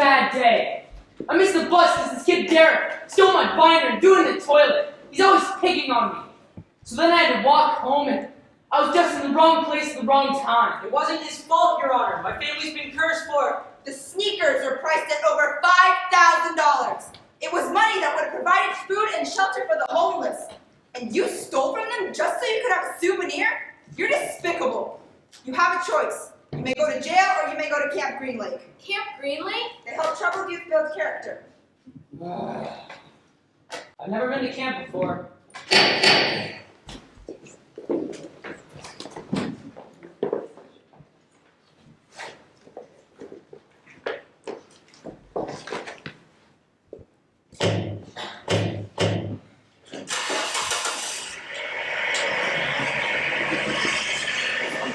bad day. I missed the bus because this kid Derek stole my binder and threw it in the toilet. He's always picking on me. So then I had to walk home and I was just in the wrong place at the wrong time. It wasn't his fault, Your Honor. My family's been cursed for it. The sneakers were priced at over $5,000. It was money that would have provided food and shelter for the homeless. And you stole from them just so you could have a souvenir? You're despicable. You have a choice. You may go to jail or you may go to Camp Green Lake. Camp Green Lake? They help troubled youth build character. I've never been to camp before.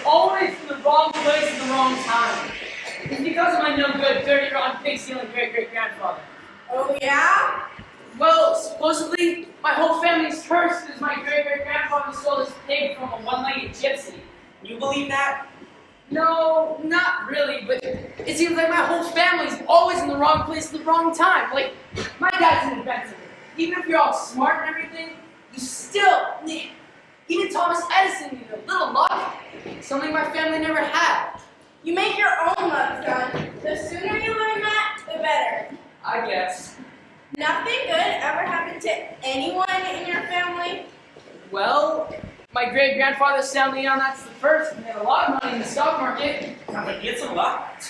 Always in the wrong place at the wrong time. It's because of my no good, dirty, rotten, pig-stealing great-great-grandfather. Oh, yeah? Well, supposedly, my whole family's cursed because my great-great-grandfather stole this pig from a one-legged gypsy. You believe that? No, not really, but it seems like my whole family's always in the wrong place at the wrong time. Like, my dad's an inventor. Even if you're all smart and everything, you still need... Even Thomas Edison needed a little luck. Something my family never had. You make your own luck, son. The sooner you learn that, the better. I guess. Nothing good ever happened to anyone in your family? Well, my great-grandfather Sam Leon, that's the first, and made a lot of money in the stock market. Sounds like he had some luck.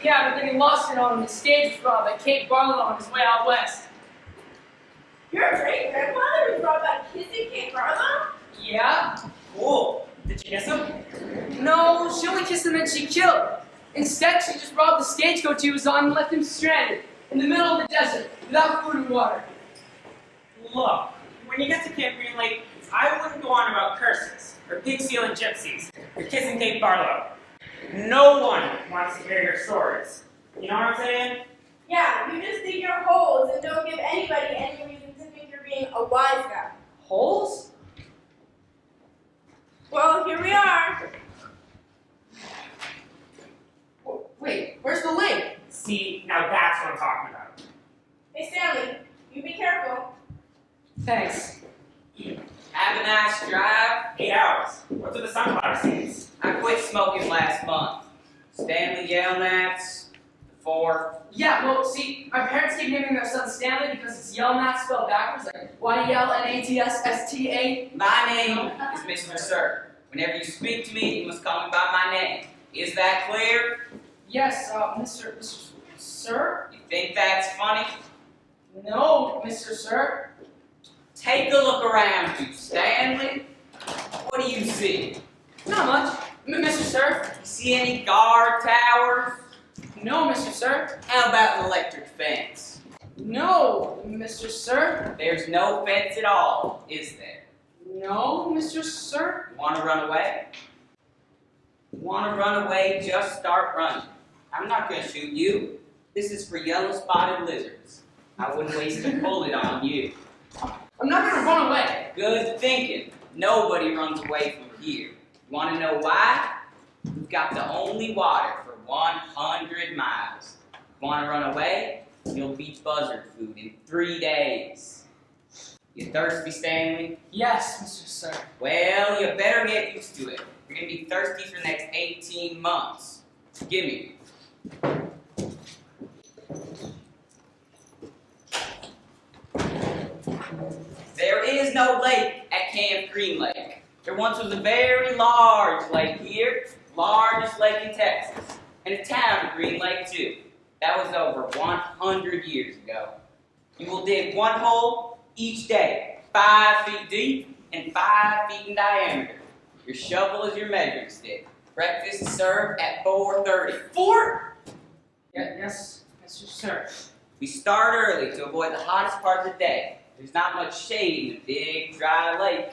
Yeah, but then he lost it all when the stage was robbed by Kate Barlow on his way out west. Your great-grandfather was robbed by kissing Kate Barlow? Yeah? Cool. Did you kiss him? No, she only kissed him and she killed. Instead, she just robbed the stagecoach he was on and left him stranded in the middle of the desert without food and water. Look, when you get to Camp Green Lake, I wouldn't go on about curses, or pig-stealing gypsies, or kissing Kate Barlow. No one wants to hear your stories. You know what I'm saying? Yeah, you just dig your holes and don't give anybody any reason to think you're being a wise guy. Holes? Well, here we are. Wait, where's the lake? See, now that's what I'm talking about. Hey, Stanley, you be careful. Thanks. Have a nice drive. 8 hours. What's with the sunflower seeds? I quit smoking last month. Stanley Yelnats, the 4th. Yeah, well, see, my parents keep naming their son Stanley because it's Yelnats spelled backwards, like Y-E-L-N-A-T-S-S-T-A. My name is Mr. Sir. Whenever you speak to me, you must call me by my name. Is that clear? Yes, Mr. Sir? You think that's funny? No, Mr. Sir. Take a look around you, Stanley. What do you see? Not much. Mr. Sir? You see any guard towers? No, Mr. Sir. How about an electric fence? No, Mr. Sir. There's no fence at all, is there? No, Mr. Sir. You want to run away? You want to run away, just start running. I'm not going to shoot you. This is for yellow-spotted lizards. I wouldn't waste a bullet on you. I'm not going to run away. Good thinking. Nobody runs away from here. You want to know why? We've got the only water for 100 miles. Want to run away? You'll be buzzard food in 3 days. You thirsty, Stanley? Yes, Mr. Sir. Well, you better get used to it. You're going to be thirsty for the next 18 months. Give me. There is no lake at Camp Green Lake. There once was a very large lake here, largest lake in Texas, and a town of Green Lake too. That was over 100 years ago. You will dig one hole each day, 5 feet deep and 5 feet in diameter. Your shovel is your measuring stick. Breakfast is served at 4:30. 4? Yes, Mr. Sir. We start early to avoid the hottest part of the day. There's not much shade in a big, dry lake.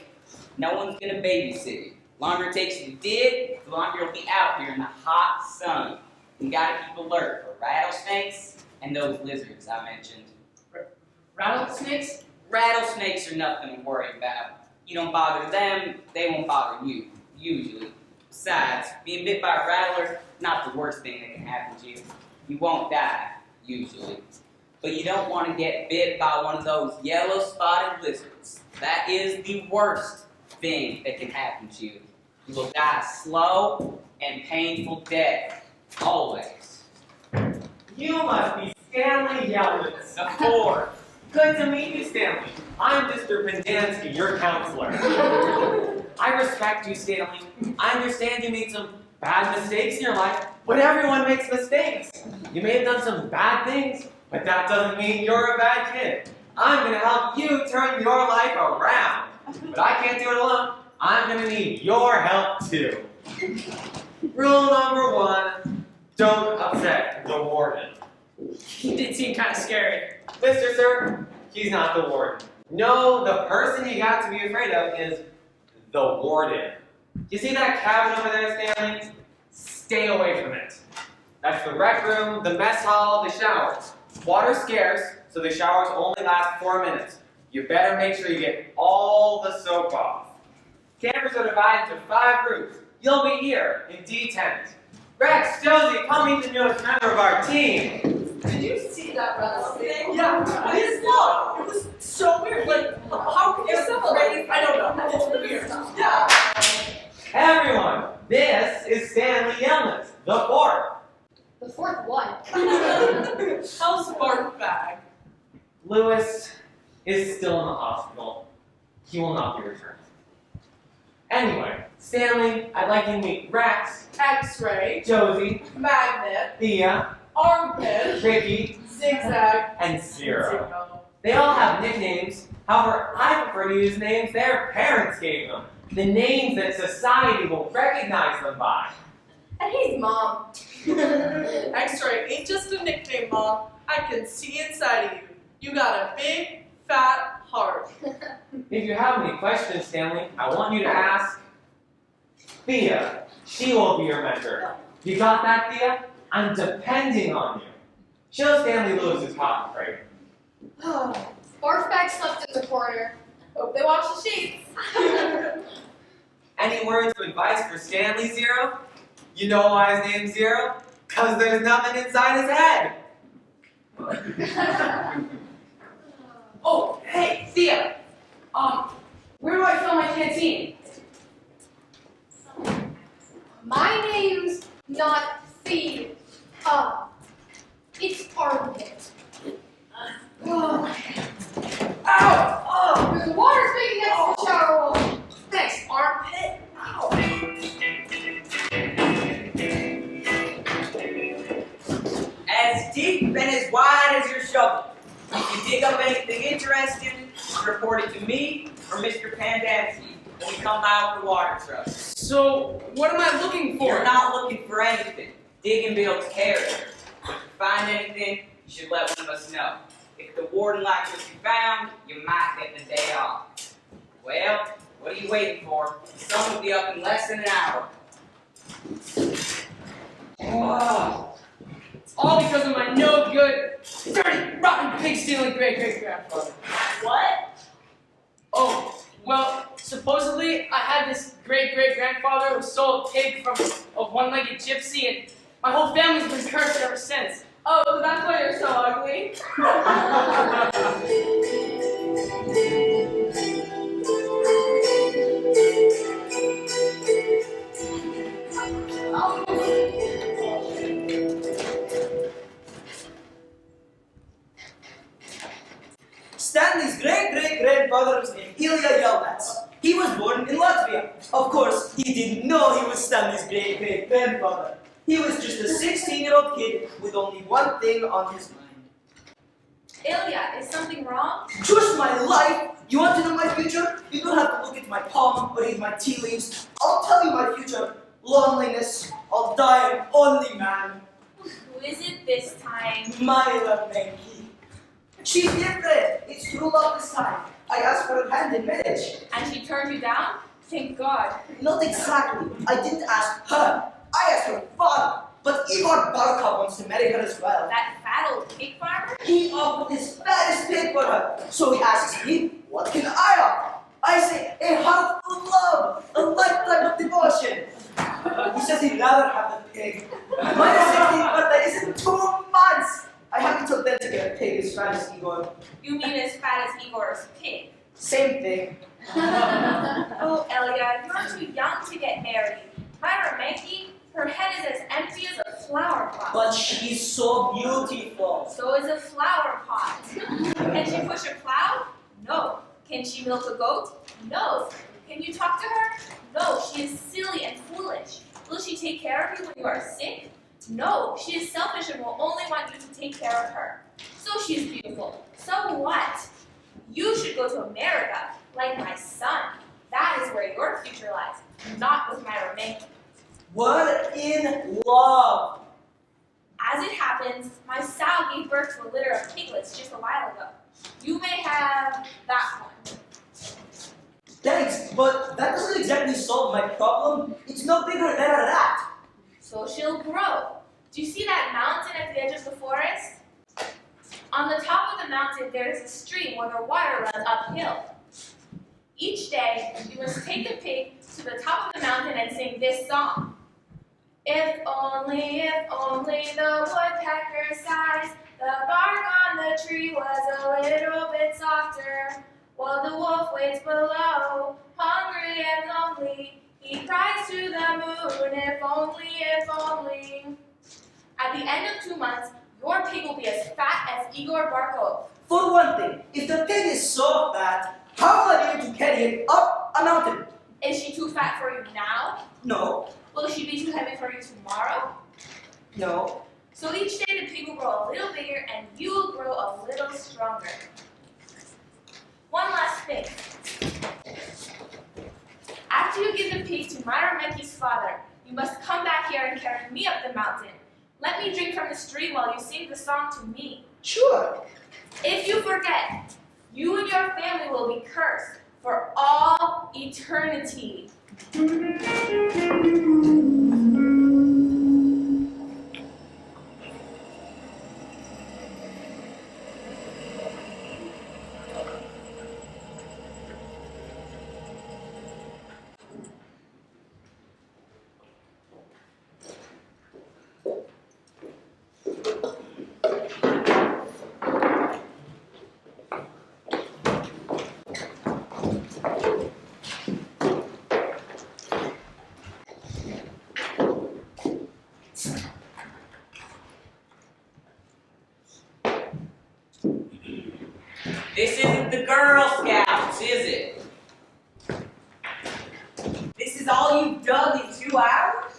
No one's gonna babysit you. The longer it takes you to dig, the longer you'll be out here in the hot sun. You gotta keep alert for rattlesnakes and those lizards I mentioned. Rattlesnakes? Rattlesnakes are nothing to worry about. You don't bother them, they won't bother you, usually. Besides, being bit by a rattler, not the worst thing that can happen to you. You won't die. usually. But you don't want to get bit by one of those yellow spotted lizards. That is the worst thing that can happen to you. You will die a slow and painful death. Always. You must be Stanley Yelnats. The fourth. Good to meet you, Stanley. I'm Mr. Pendansky, your counselor. I respect you, Stanley. I understand you made some bad mistakes in your life, but everyone makes mistakes. You may have done some bad things, but that doesn't mean you're a bad kid. I'm going to help you turn your life around. But I can't do it alone. I'm going to need your help, too. Rule number 1, don't upset the warden. He did seem kind of scary. Mr. Sir, he's not the warden. No, the person you got to be afraid of is the warden. You see that cabin over there, Stanley? Stay away from it. That's the rec room, the mess hall, the showers. Water's scarce, so the showers only last 4 minutes. You better make sure you get all the soap off. Campers are divided into 5 groups. You'll be here in D10. Rex, Josie, come meet the newest member of our team. Did you see that wrestling thing? Yeah, it is long. It was so weird. Like, how could you separate? I don't know. It's weird. Yeah. Everyone, this is Stanley Yelnats, the fourth. The fourth what? How's Bart back? Lewis is still in the hospital. He will not be returned. Anyway, Stanley, I'd like you to meet Rex, X-ray, Josie, magnet, Thea, armpit, Ricky, zigzag, and Zero. They all have nicknames. However, I prefer to use names their parents gave them. The names that society will recognize them by. And he's Mom. X-ray ain't just a nickname, Mom. I can see inside of you. You got a big, fat heart. If you have any questions, Stanley, I want you to ask Thea. She will be your mentor. You got that, Thea? I'm depending on you. Show Stanley Lewis's cotton crate. Barf bag slept in the corner. Hope they wash the sheets. Any words of advice for Stanley, Zero? You know why his name's Zero? Because there's nothing inside his head. Oh, hey, Thea. Where do I fill my canteen? My name's not Thea. It's Armpit. Ow! Oh! There's water speaking next to the shower wall. Thanks, armpit. Ow! As deep and as wide as your shovel. If you dig up anything interesting, report it to me or Mr. Pendansky when we come by with the water truck. So, what am I looking for? You're not looking for anything. Digging builds character. If you find anything, you should let one of us know. If the warden likes what you found, you might get the day off. Well, what are you waiting for? The sun will be up in less than an hour. Oh, it's all because of my no good, dirty, rotten, pig-stealing great-great-grandfather. What? Oh, well, supposedly I had this great-great-grandfather who stole a pig from a one-legged gypsy, and my whole family's been cursed ever since. Oh, that's why you're so ugly? Stanley's great-great-grandfather was named Ilya Yelnats. He was born in Latvia. Of course, he didn't know he was Stanley's great-great-grandfather. He was just a 16-year-old kid with only one thing on his mind. Ilya, is something wrong? Just my life! You want to know my future? You don't have to look at my palm or read my tea leaves. I'll tell you my future. Loneliness. I'll die an only man. Who is it this time? Myla Menke. She's different. It's true love this time. I asked for her hand in marriage. And she turned you down? Thank God. Not exactly. I didn't ask her. I asked her father. But Igor Barkov wants to marry her as well. That fat old pig farmer? He offered his fattest pig for her. So he asks me, what can I offer? I say, a heart full of love, a lifetime of devotion. He says he'd rather have the pig. My 16th birthday is in 2 months. I have to get a pig as fat as Igor. You mean as fat as Igor's pig? Same thing. Oh, Elia, you're too young to get married. Myra Mankey, her head is as empty as a flower pot. But she's so beautiful. So is a flower pot. Can she push a plow? No. Can she milk a goat? No. Can you talk to her? No, she is silly and foolish. Will she take care of you when you are sick? No, she is selfish and will only want you to take care of her. So she is beautiful. So what? You should go to America, like my son. That is where your future lies, not with Myra Mankey. We're in love. As it happens, my sow gave birth to a litter of piglets just a while ago. You may have that one. Thanks, but that doesn't exactly solve my problem. It's no bigger than a rat. So she'll grow. Do you see that mountain at the edge of the forest? On the top of the mountain, there is a stream where the water runs uphill. Each day, you must take the pig to the top of the mountain and sing this song. If only the woodpecker sighs, the bark on the tree was a little bit softer. While the wolf waits below, hungry and lonely, he cries to the moon, if only. At the end of 2 months, your pig will be as fat as Igor Barkov. For one thing, if the pig is so fat, how will I be able to carry it up a mountain? Is she too fat for you now? No, Will she be too heavy for you tomorrow? no. So each day the pig will grow a little bigger and you will grow a little stronger. One last thing. After you give the pig to Myra Mankey's father, you must come back here and carry me up the mountain. Let me drink from the stream while you sing the song to me. Sure. If you forget, you and your family will be cursed for all eternity. This isn't the Girl Scouts, is it? This is all you've dug in 2 hours?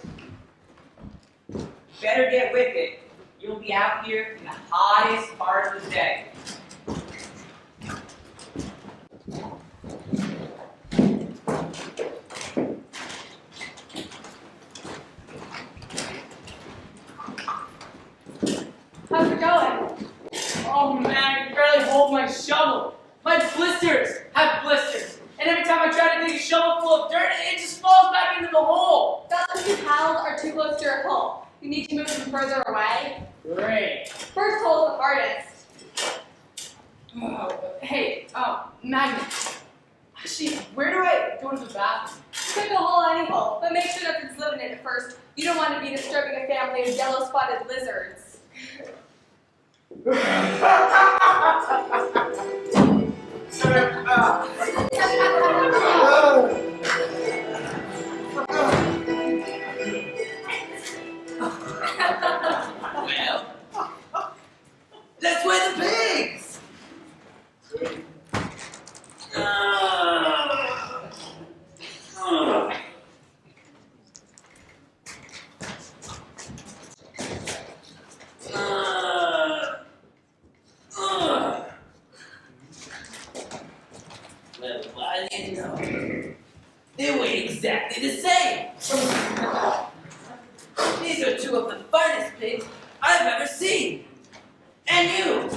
Better get with it. You'll be out here in the hottest part of the day. How's it going? Oh man, I can barely hold my shovel. My blisters have blisters. And every time I try to dig a shovel full of dirt, it just falls back into the hole. That's because your paddles are too close to your hole. You need to move them further away. Great. First hole is the hardest. Hey, Magnus. Actually, where do I go to the bathroom? Pick a hole, any hole, but make sure nothing's living in it first. You don't want to be disturbing a family of yellow-spotted lizards. Well, let's weigh the pigs! Well, I didn't know. They weigh exactly the same. These are 2 of the finest pigs I've ever seen. And you!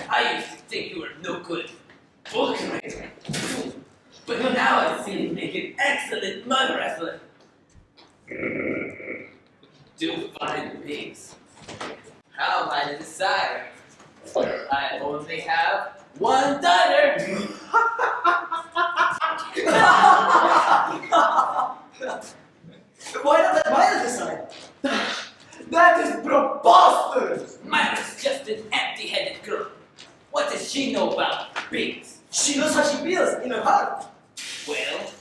I used to think you were no good bull fighter. But now I see you make an excellent mud wrestler. 2 fine pigs. How am I to decide? I only have 1 daughter. Why not let Maya decide? That is preposterous! Myra's just an empty-headed girl. What does she know about pigs? She knows how she feels in her heart. Well,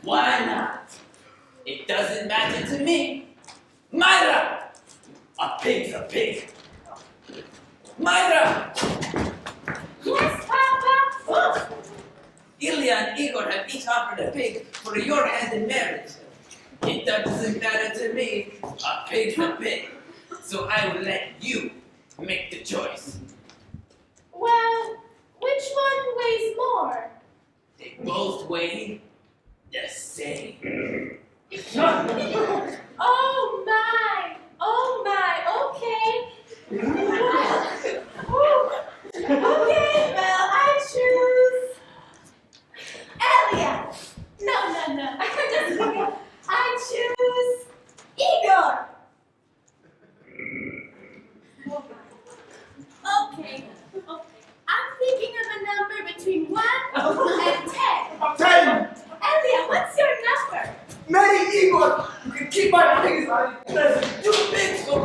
why not? It doesn't matter to me. Myra! A pig's a pig. Myra! Yes, Papa. Ilya and Igor have each offered a pig for your hand in marriage. It doesn't matter to me. A pig's a pig. So I will let you make the choice. Well, which one weighs more? They both weigh the same. Oh my! Oh my! Okay. Okay, well, I choose Elia. No. I choose Igor. Okay. I'm thinking of a number between 1 and 10. 10! Elia, what's your number? Marry Igor! You can keep my pigs out of your present. 2 pigs for $1.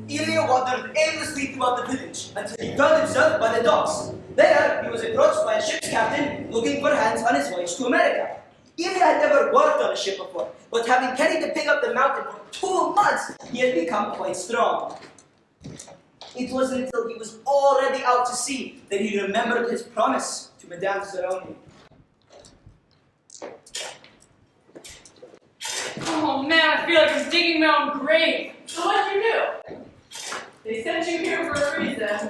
Ilya wandered aimlessly throughout the village until he found himself by the docks. There, he was approached by a ship's captain looking for hands on his voyage to America. Ilya had never worked on a ship before, but having carried the pig up the mountain for 2 months, he had become quite strong. It wasn't until he was already out to sea that he remembered his promise to Madame Zeroni. Oh man, I feel like I'm digging my own grave. So what'd you do? They sent you here for a reason.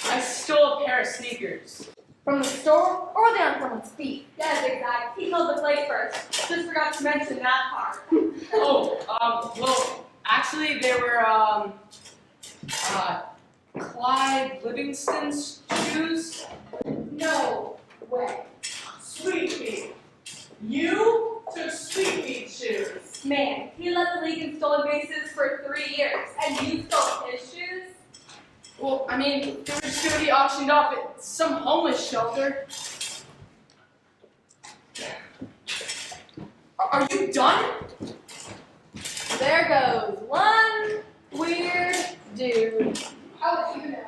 I stole a pair of sneakers. From the store or they on someone's feet? Yes, exactly. He called the plate first. Just forgot to mention that part. Well, actually they were, Clyde Livingston's shoes. No way. Sweetmeat. You took Sweetmeat shoes. Man, he led the league in stolen bases for 3 years, and you stole his shoes? Well, I mean, they were just gonna be auctioned off at some homeless shelter. Are you done? There goes one weird dude. How would you know?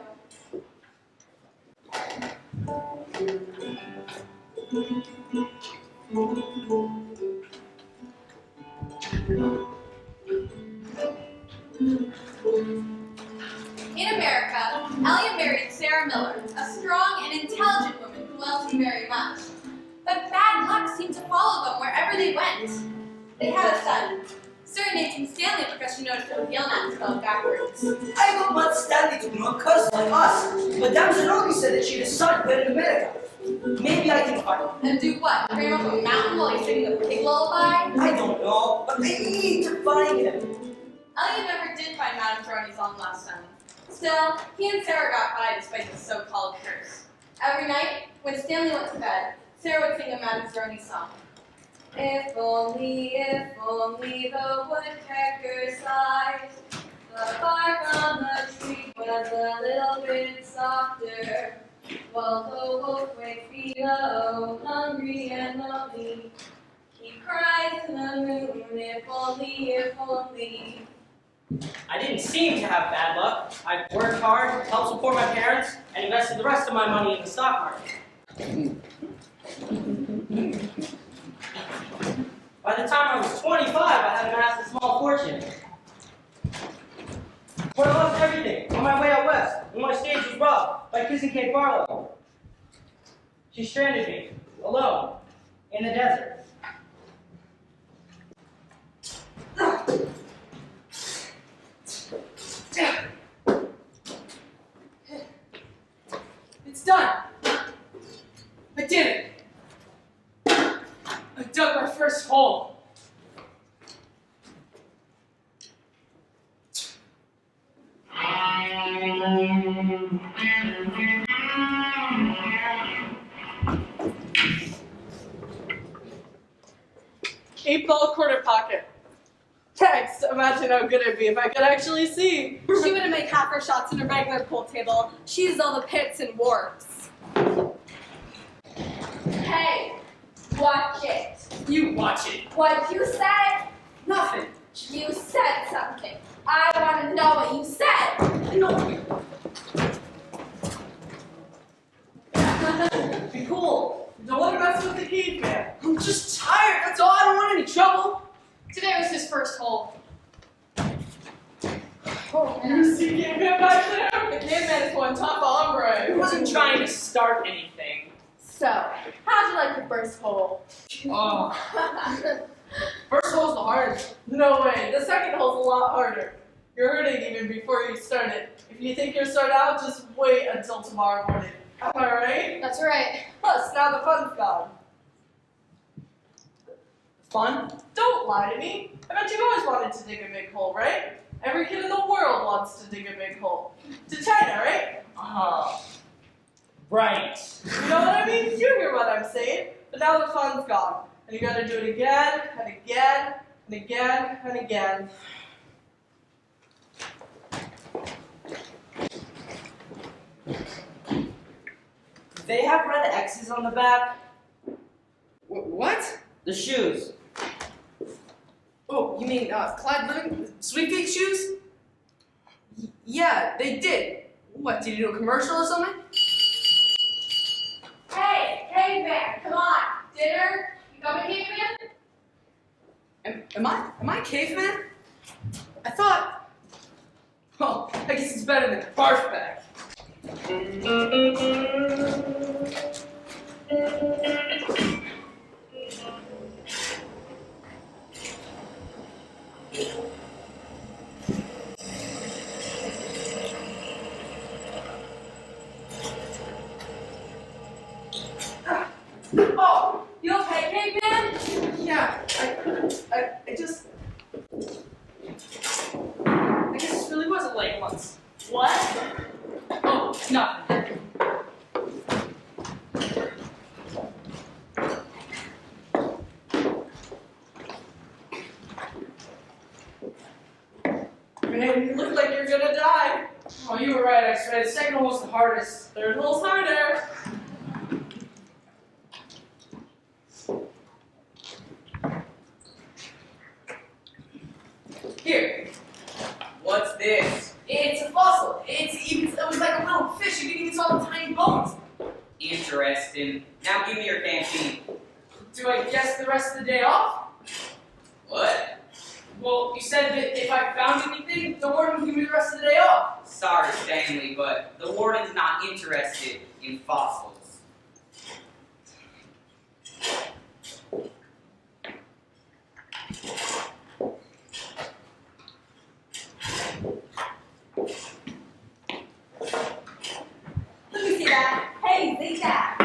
In America, Elia married Sarah Miller, a strong and intelligent woman who loved him very much. But bad luck seemed to follow them wherever they went. They had a son, surnamed him Stanley because she noticed that Yale name spelled backwards. I don't want Stanley to grow a curse like us. Madame Zeroni said that she had a son here in America. Maybe I can find him. And do what? Bring him up a mountain while he's singing the pig lullaby? I don't know, but I need to find him. Elia never did find Madame Zeroni's long lost son. Still, he and Sarah got by despite the so-called curse. Every night, when Stanley went to bed, Sarah would sing a Madame Zeroni song. If only the woodpecker sighed, the bark on the tree was a little bit softer, while the wolf wakes below, hungry and lonely. He cries to the moon, if only. I didn't seem to have bad luck. I worked hard, helped support my parents, and invested the rest of my money in the stock market. By the time I was 25, I had amassed a small fortune. But I lost everything on my way out west, when my stage was robbed by Kissing Kate Barlow. She stranded me, alone, in the desert. It's done. I did it. I dug my first hole. $8 quarter pocket. Thanks. Imagine how good it'd be if I could actually see. She wouldn't make half her shots in a regular pool table. She uses all the pits and warps. Hey, watch it. You watch it. What you said? Nothing. You said something. I want to know what you said. No. Be cool. Don't want to mess with the caveman. I'm just tired. That's all. I don't want any trouble. Today was his first hole. Oh, You see caveman back there? The caveman is one tough hombre. I wasn't trying to start anything. So, how'd you like the first hole? Oh, first hole's the hardest. No way. The second hole's a lot harder. You're hurting even before you start it. If you think you're started out, just wait until tomorrow morning. Am I right? That's right. Plus, now the fun's gone. Fun? Don't lie to me. I bet you've always wanted to dig a big hole, right? Every kid in the world wants to dig a big hole. To China, right? Right. You know what I mean? You hear what I'm saying. But now the fun's gone. And you gotta do it again, and again, and again, and again. They have red X's on the back. What? The shoes. Oh, you mean Clyde Living Sweet Feet shoes? Yeah, they did. What, did you do a commercial or something? Hey, caveman, come on. Dinner? You coming, caveman? Am I a caveman? I thought. Oh, I guess it's better than barf bag. Oh, you okay, caveman? Yeah, I just. I guess this really was a lake once. What? Oh, nothing. Man, you look like you're gonna die. Oh, you were right, I swear. The second one was the hardest. Third hole's harder. Here, What's this? it's a fossil. It was like a little fish. You can even saw the tiny bones. Interesting. Now give me your canteen. Do I guess the rest of the day off? What? Well, you said that if I found anything, the warden would give me the rest of the day off. Sorry, Stanley, but the warden's not interested in fossils. Let me see that. Hey, see that.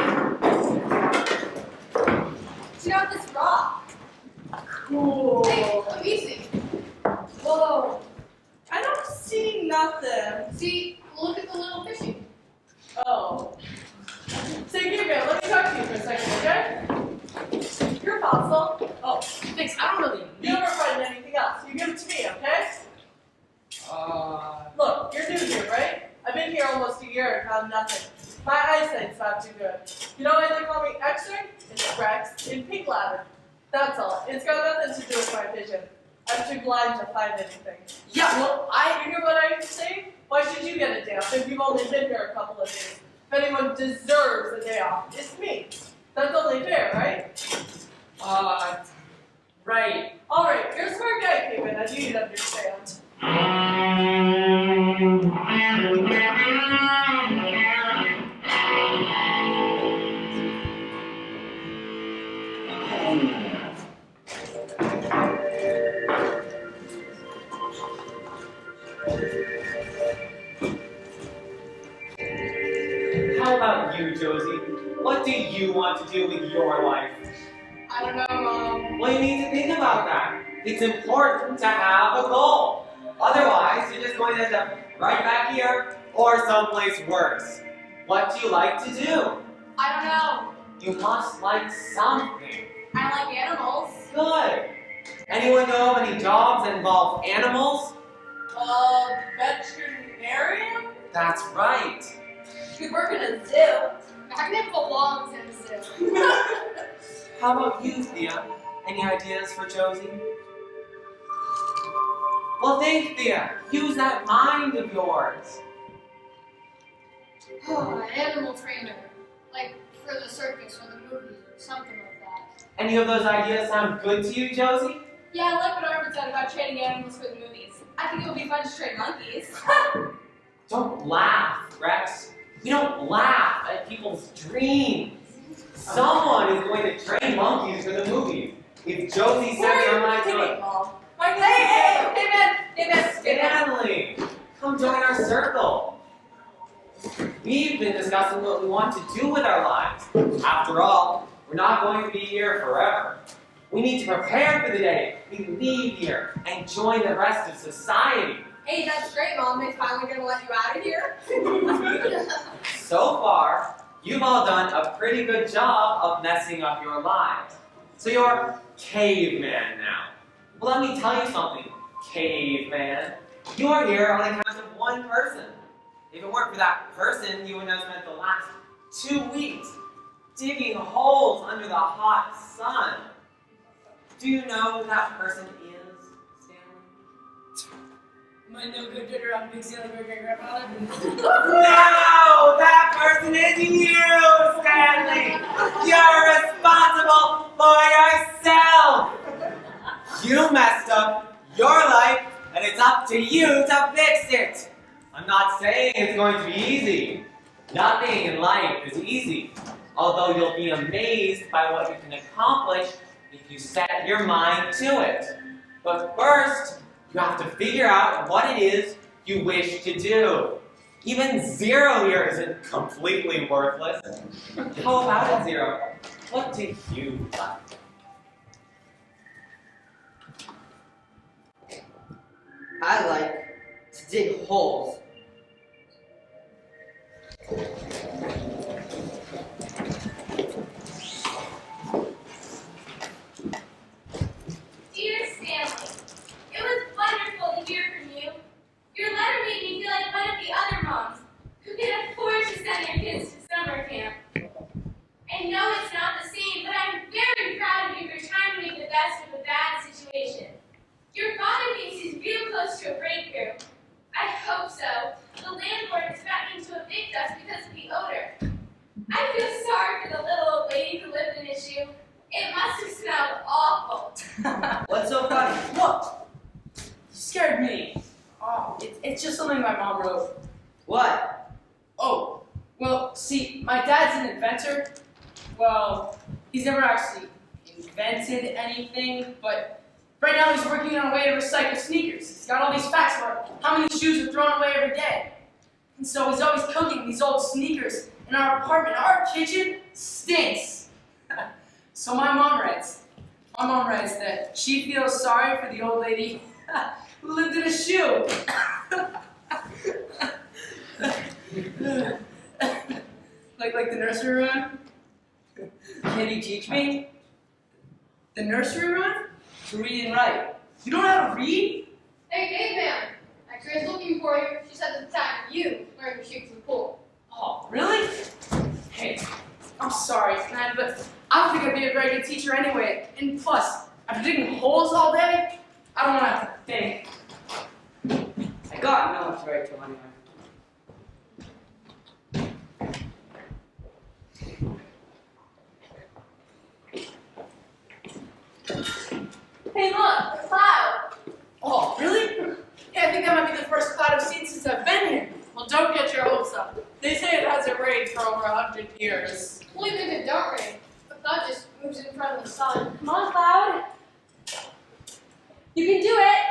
Check out this rock. Cool. Hey, let me see. Whoa. I don't see nothing. See, look at the little fishy. Oh. Say, caveman, let me talk to you for a second, okay? You're a fossil. Oh, thanks. I don't really You never find anything else. You give it to me, okay? Look, you're new here, right? I've been here almost a year and found nothing. My eyesight's not too good. You know why they call me X-ray? It's Rex in pink ladder. That's all. It's got nothing to do with my vision. I'm too blind to find anything. Yeah, well, You hear what I'm saying? Why should you get a day off if you've only been here a couple of days? If anyone deserves a day off, it's me. That's only fair, right? right. Alright, you're a smart guy, Caveman. I knew you'd understand. How about you, Josie? What do you want to do with your life? I don't know, Mom. Well, you need to think about that. It's important to have a goal. Otherwise, you're just going to end up right back here or someplace worse. What do you like to do? I don't know. You must like something. I like animals. Good. Anyone know of any jobs that involve animals? Veterinarian? That's right. You could work in a zoo. Magnet belongs in a zoo. How about you, Thea? Any ideas for Josie? Well, think, Thea. Use that mind of yours. Oh, animal trainer. Like for the circus or the movies or something like that. Any of those ideas sound good to you, Josie? Yeah, I like what Arvid said about training animals for the movies. I think it would be fun to train monkeys. Don't laugh, Rex. We don't laugh at people's dreams. Someone is going to train monkeys for the movie. If Josie sets her mind to it. Mom. Hey, man. Stanley, come join our circle. We've been discussing what we want to do with our lives. After all, we're not going to be here forever. We need to prepare for the day we leave here and join the rest of society. Hey, that's great, Mom. They finally gonna let you out of here? So far, you've all done a pretty good job of messing up your lives. So you're caveman now. Well, let me tell you something, caveman. You are here on account of one person. If it weren't for that person, you would have spent the last 2 weeks digging holes under the hot sun. Do you know who that person is, Stanley? My no-good dinner on Big Sally great-grandfather. No! That person is you, Stanley! You're responsible for yourself! You messed up your life, and it's up to you to fix it! I'm not saying it's going to be easy. Nothing in life is easy, although you'll be amazed by what you can accomplish if you set your mind to it. But first, you have to figure out what it is you wish to do. Even zero here isn't completely worthless. How about it, Zero? What do you like? I like to dig holes. Dear Stanley, it was wonderful to hear from you. Your letter made me feel like one of the other moms who can afford to send their kids to summer camp. I know it's not the same, but I'm very proud of you for trying to make the best of a bad situation. Your father thinks he's real close to a breakthrough. I hope so. The landlord is threatening to evict us because of the odor. I feel sorry for the little old lady who lived in his shoe. It must have smelled awful. What's so funny? What? You scared me. Oh, it's just something my mom wrote. What? Oh, well, see, my dad's an inventor. Well, he's never actually invented anything, but right now he's working on a way to recycle sneakers. He's got all these facts about how many shoes are thrown away every day. And so he's always cooking these old sneakers in our apartment. Our kitchen stinks. So my mom writes that she feels sorry for the old lady who lived in a shoe. like the nursery rhyme? Can you teach me? The nursery rhyme? To read and write. You don't know how to read? Hey, caveman! X-ray's looking for you. She said it's time for you to learn to shoot from the pool. Oh, really? Hey, I'm sorry, man, but I don't think I'd be a very good teacher anyway. And plus, after digging holes all day, I don't want to have to think. I got no one's right to anyway. Hey, look, a cloud. Oh, really? Yeah, I think that might be the first cloud I've seen since I've been here. Well, don't get your hopes up. They say it hasn't rained for over 100 years. Well, even if it don't rain, the cloud just moves in front of the sun. Come on, Cloud. You can do it.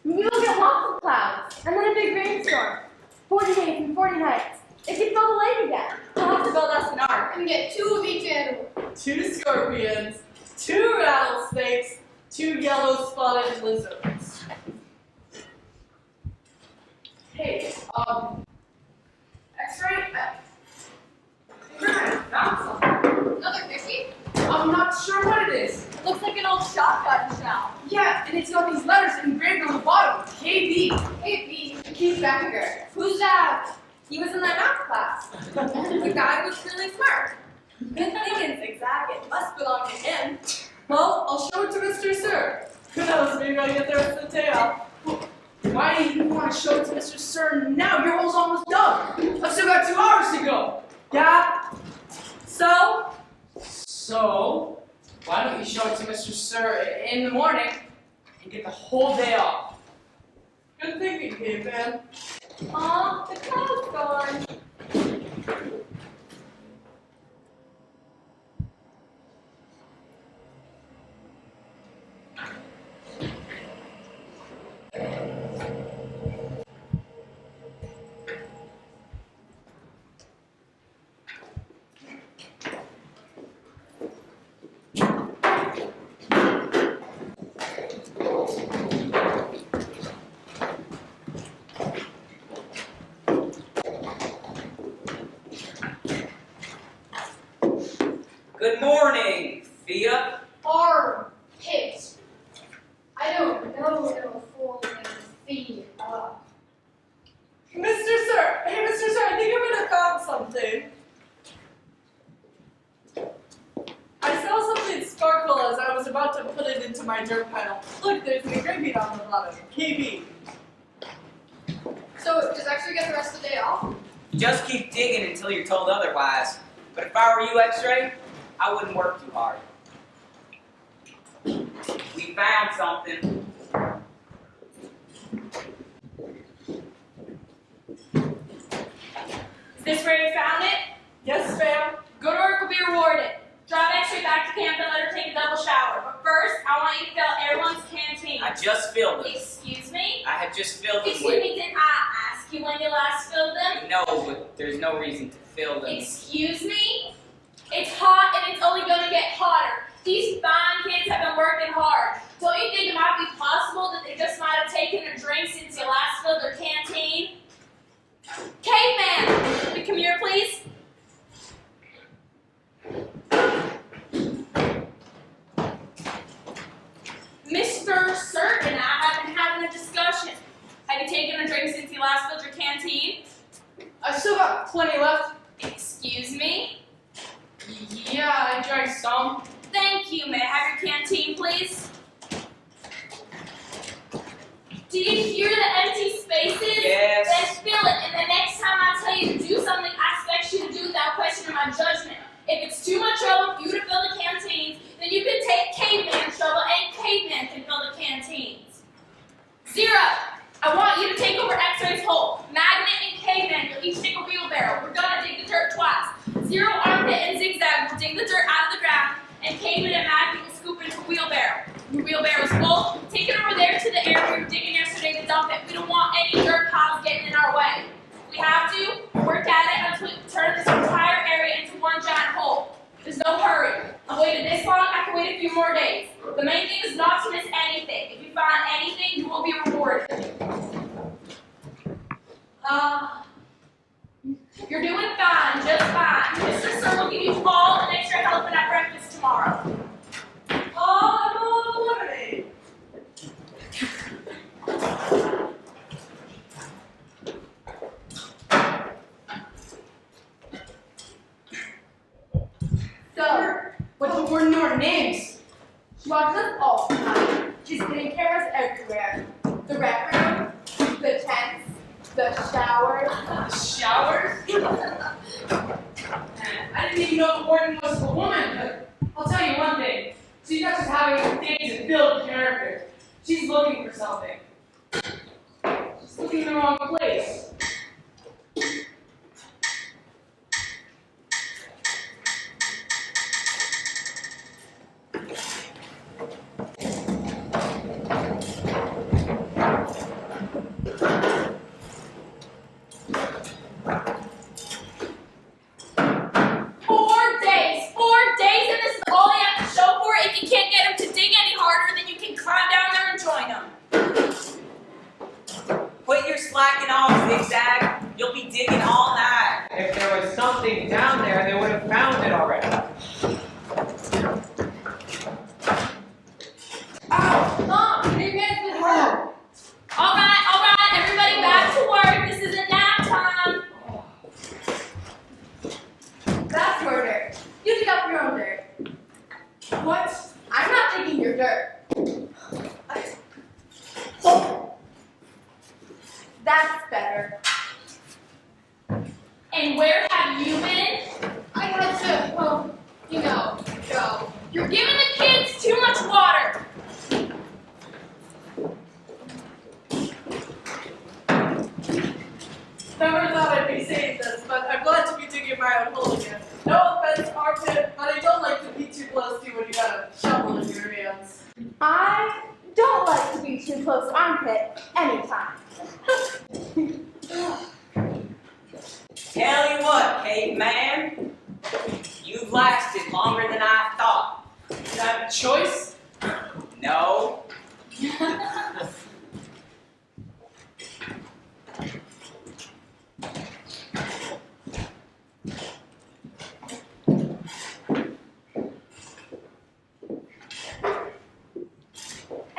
Maybe we'll get lots of clouds, and then a big rainstorm. 40 days and 40 nights. It can fill the lake again. We'll have to build us an ark. And get 2 of each animal. 2 scorpions, 2 rattlesnakes, 2 yellow spotted lizards. Hey, X-ray? I found something. Another 50? I'm not sure what it is. Looks like an old shotgun shell. Yeah, and it's got these letters engraved on the bottom. KB. Hey, Keith Becker. Who's that? He was in that math class. The guy was really smart. Good thinking, Zigzag. It must belong to him. Well, I'll show it to Mr. Sir. Who knows, maybe I'll get the rest of the tail. Why do you want to show it to Mr. Sir now? Your hole's almost done. I've still got 2 hours to go. Yeah? So? So, why don't you show it to Mr. Sir in the morning and get the whole day off? Good thinking, caveman. Aw, the cloud's gone. Good morning, Thea. Arm, hit. I don't know no full name, Thea. Mr. Sir! Hey, Mr. Sir, I think I might have found something. I saw something sparkle as I was about to put it into my dirt pile. Look, there's an engraving on the bottom. KB. So, does X-ray get the rest of the day off? Just keep digging until you're told otherwise. But if I were you, X-Ray, I wouldn't work too hard. We found something. Is this where you found it? Yes, ma'am. Good work will be rewarded. Drive X-ray back to camp and let her take a double shower. But first, I want you to fill everyone's canteen. I just filled them. Excuse me? I had just filled them Excuse me, did I ask you when you last filled them? No, but there's no reason to fill them. Excuse me? It's hot and it's only gonna get hotter. These fine kids have been working hard. Don't you think it might be possible that they just might have taken a drink since you last filled their canteen? Caveman! Can you come here, please? Mr. Sir and I have been having a discussion. Have you taken a drink since you last filled your canteen? I've still got plenty left. Excuse me? Yeah, I drank some. Thank you. May I have your canteen, please? Do you hear the empty spaces? Yes. Then fill it, and the next time I tell you to do something, I expect you to do without questioning my judgment. If it's too much trouble for you to fill the canteens, then you can take Caveman's trouble, and Caveman can fill the canteens. 0. I want you to take over X-Ray's hole. Magnet and Caveman, you'll each take a wheelbarrow. We're gonna dig the dirt twice. 0, Armpit, and Zigzag will dig the dirt out of the ground, and Caveman and Magnet will scoop into a wheelbarrow. Your wheelbarrow's full. Take it over there to the area we were digging yesterday to dump it. We don't want any dirt piles getting in our way. If we have to, work at it until we turn this entire area into one giant hole. There's no hurry. I've waited this long, I can wait a few more days. The main thing is not to miss anything. If you find anything, you will be rewarded. You're doing fine, just fine. Mr. Sir will give you all an extra helping at breakfast tomorrow. I'm all lemonade. So, But the warden knew our names. she watches us all the time. She's getting cameras everywhere. The rec room, the tents, the showers. Showers? I didn't even know the warden was a woman, but I'll tell you one thing. She's not just having days to build character. She's looking for something. She's looking in the wrong place. Quit your slacking off What? I'm not taking your dirt. That's better. And where have you been? I had to, well, you know, go. You're giving the kids too much water. Never thought I'd be saying this, but I'm glad to be digging my own hole again. No offense, armpit, but I don't like to be too close to you when you got a shovel in your hands. I don't like to be too close to armpit anytime. Tell you what, caveman, you've lasted longer than I thought. Did I have a choice? No.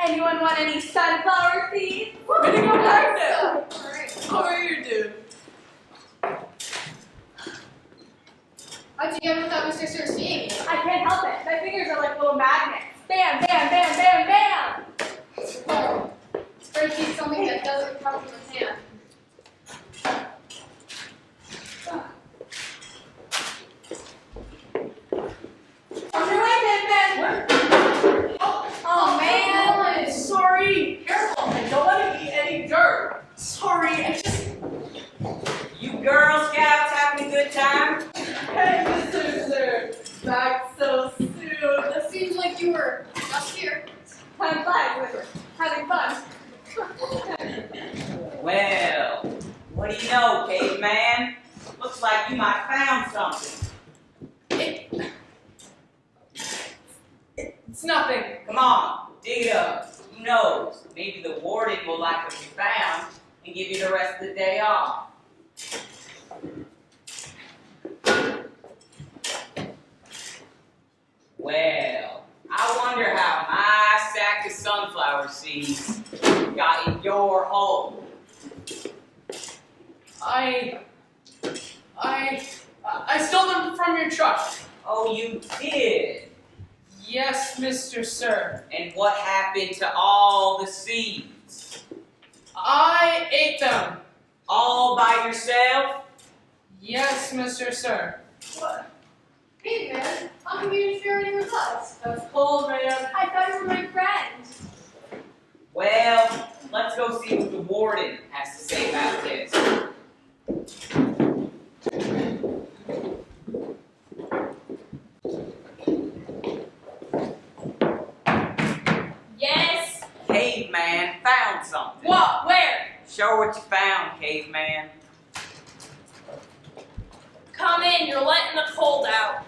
Anyone want any sunflower seeds? Way to go back now! Alright. How are you, dude? How'd you get without Mr. Sir seeing you? I can't help it. My fingers are like little magnets. Bam, bam, bam, bam, bam. Well, spreadsheet's something that doesn't come from his hand. On your way, Pippin. Oh man. Sorry! Careful! I don't want to eat any dirt! Sorry, I just... You Girl Scouts having a good time? Hey, Mr. Sir! Back so soon! It seems like you were just here. I'm glad we're having fun. Well, what do you know, caveman? Looks like you might have found something. It's nothing. Come on, dig it up. Who knows? Maybe the warden will like what you found and give you the rest of the day off. Well, I wonder how my sack of sunflower seeds got in your hole. I stole them from your truck. Oh, you did? Yes, Mr. Sir. And what happened to all the seeds? I ate them. All by yourself? Yes, Mr. Sir. What? Hey man, how come you didn't share any with us? That's cold, man. I thought you were my friend. Well, let's go see what the warden has to say about this. Yes. Caveman found something. What? Where? Show what you found, caveman. Come in. You're letting the cold out.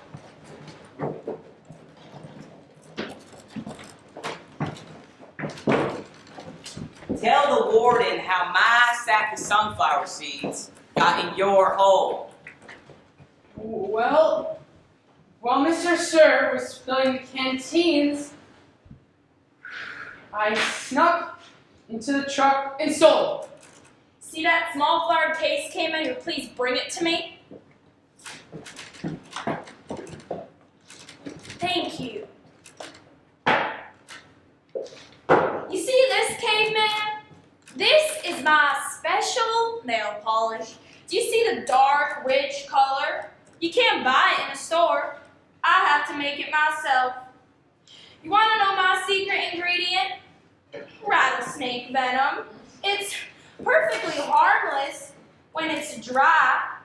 Tell the warden how my sack of sunflower seeds got in your hole. Well, while Mr. Sir was filling the canteens, I snuck into the truck and stole them. See that small flowered case came in? Please bring it to me. Thank you. You see this, caveman? This is my special nail polish. Do you see the dark, rich color? You can't buy it in a store. I have to make it myself. You want to know my secret ingredient? Rattlesnake venom. It's perfectly harmless when it's dry.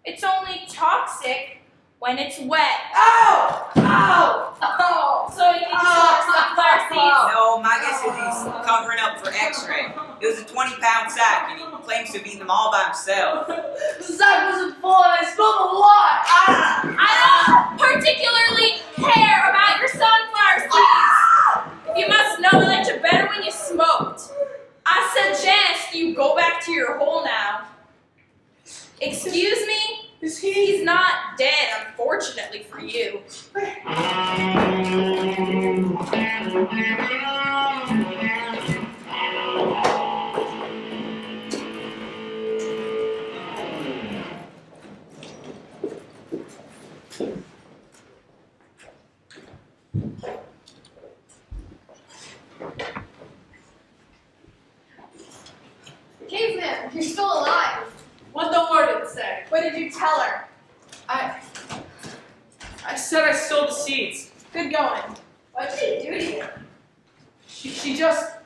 It's only toxic when it's wet. Ow! Ow! Ow! So you can just pour sunflower seeds. No, my guess is he's covering up for x-ray. It was a 20-pound sack, and he claims to have eaten them all by himself. The sack wasn't full and I spilled a lot! Ah! I don't particularly care about your sunflower seeds. You must know that you're better when you smoked. I suggest you go back to your hole now. Excuse me? Is he? He's not dead, unfortunately for you. seeds. Good going. What did you do to you? She just...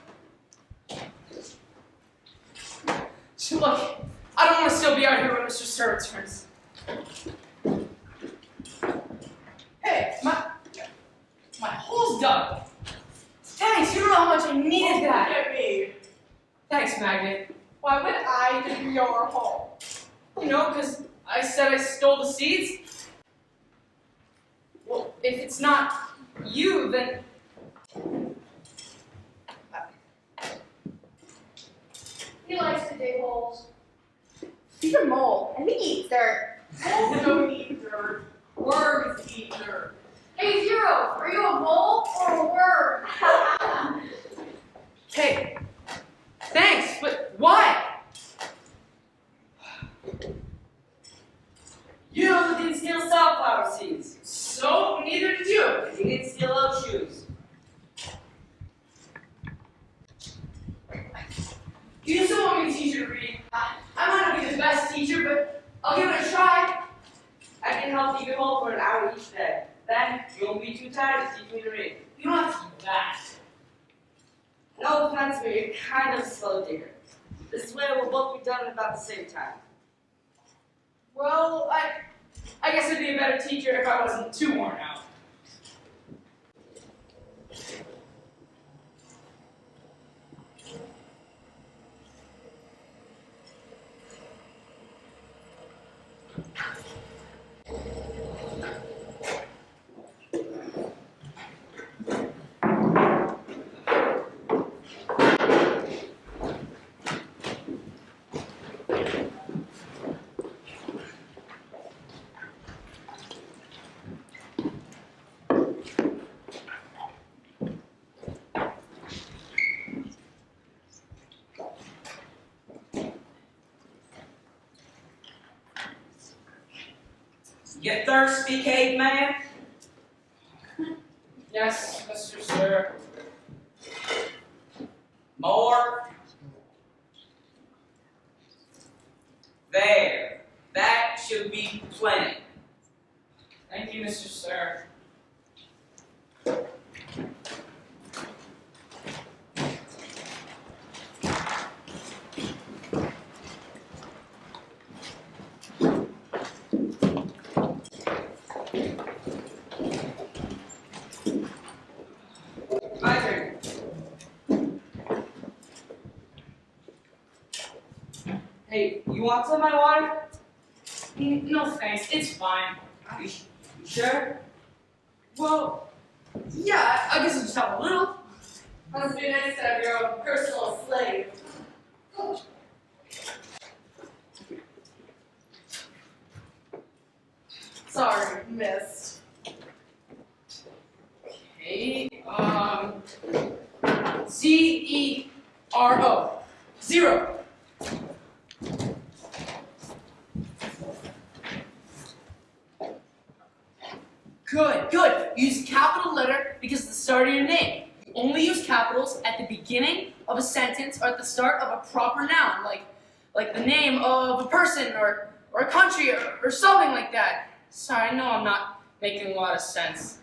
Look, I don't want to still be out here when Mr. Sir returns. Hey, my hole's dug. Thanks, you don't know how much I needed that. Look at me. Thanks, Magnet. Why would I dig your hole? You know, because I said I stole the seeds. Well, if it's not you, then... He likes to dig holes. He's a mole, and he eats dirt. Moles don't eat dirt. Worms eat dirt. Hey, Zero, are you a mole or a worm? Hey, thanks, but why? You didn't steal sunflower seeds. So, neither did you. You didn't steal those shoes. You still want me to teach you to read? I might not be the best teacher, but I'll give it a try. I can help dig a hole for an hour each day. Then you won't be too tired to teach me to read. You don't have to do that. No offense, but you're kind of a slow digger. This way we'll both be done at about the same time. Well, I guess I'd be a better teacher if I wasn't too worn out. You thirsty, caveman? Yes, Mr. Sir. More? There. That should be plenty. Thank you, Mr. Sir. My turn. Hey, you want some of my water? No thanks, it's fine. You sure? Well, yeah, I guess I'll just have a little. Must be nice to have your own personal slave. Sorry, missed. Okay, Z-E-R-O. 0. Good, good. Use capital letter because it's the start of your name. You only use capitals at the beginning of a sentence or at the start of a proper noun, like the name of a person or a country or something like that. Sorry, I know I'm not making a lot of sense.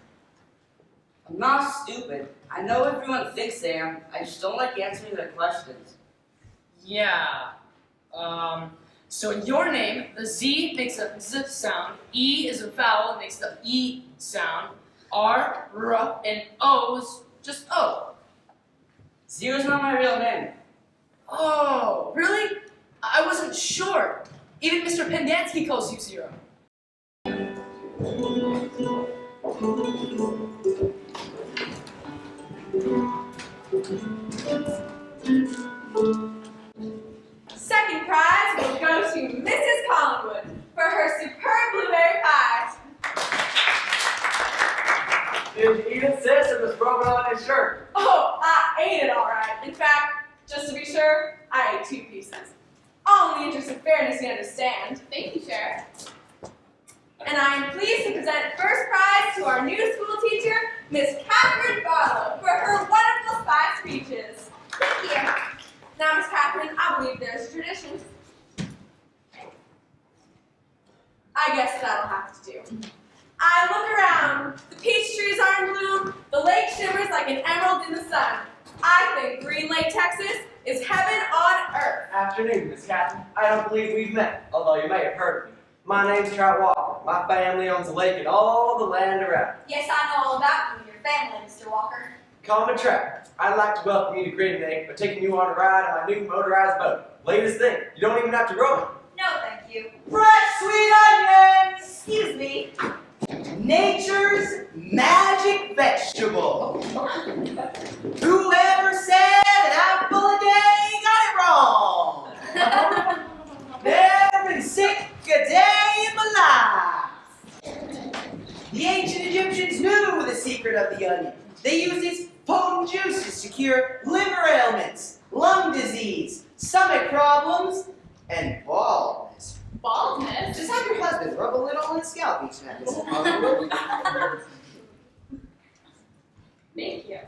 I'm not stupid. I know everyone thinks they am. I just don't like answering their questions. Yeah. So in your name, the Z makes a Z sound, E is a vowel, it makes the E sound, R, R, and O is just O. Zero's not my real name. Oh, really? I wasn't sure. Even Mr. Pendansky calls you Zero. Second prize will go to Mrs. Collingwood for her superb blueberry pie. Did you eat it, sis? It was broken on his shirt. Oh, I ate it all right. In fact, just to be sure, I ate 2 pieces. All in the interest of fairness, you understand. Thank you, Sheriff. And I am pleased to present first prize to our new school teacher, Miss Catherine Barlow, for her wonderful 5 speeches. Thank you. Now, Miss Catherine, I believe there's a tradition. I guess that'll have to do. I look around the Peachtree afternoon, Miss Catherine. I don't believe we've met, although you may have heard of me. My name's Trout Walker. My family owns a lake and all the land around. Yes, I know all about you and your family, Mr. Walker. Call me Trout. I'd like to welcome you to Green Lake by taking you on a ride on my new motorized boat. Latest thing, you don't even have to row it. No, thank you. Fresh sweet onions! Excuse me. Nature's magic vegetable. Whoever said an apple a day got it wrong. Never been sick a day in my life. The ancient Egyptians knew the secret of the onion. They used its potent juices to cure liver ailments, lung disease, stomach problems, and baldness. Baldness? Just have your husband rub a little on his scalp each night. Thank you.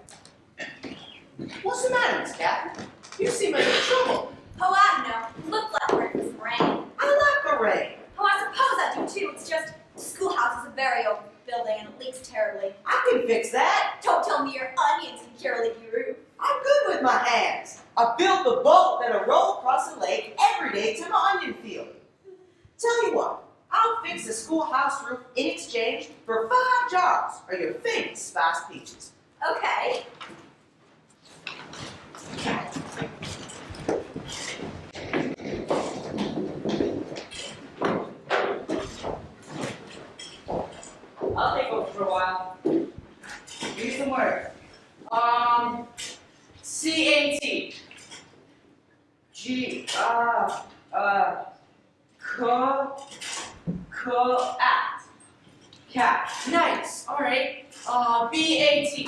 What's the matter, Miss Catherine? You seem like you're in trouble. Oh, I know. Looked like we're in some rain. I like the rain. Oh, I suppose I do too. It's just the schoolhouse is a very old building and it leaks terribly. I can fix that. Don't tell me your onions can cure a leaky roof. I'm good with my hands. I built the boat that'll roll across the lake every day to my onion field. Tell you what, I'll fix the schoolhouse roof in exchange for 5 jars of your famous spiced peaches. Okay. I'll take over for a while. Do some work. C-A-T. Act. Cat. Nice. Alright. B-A-T.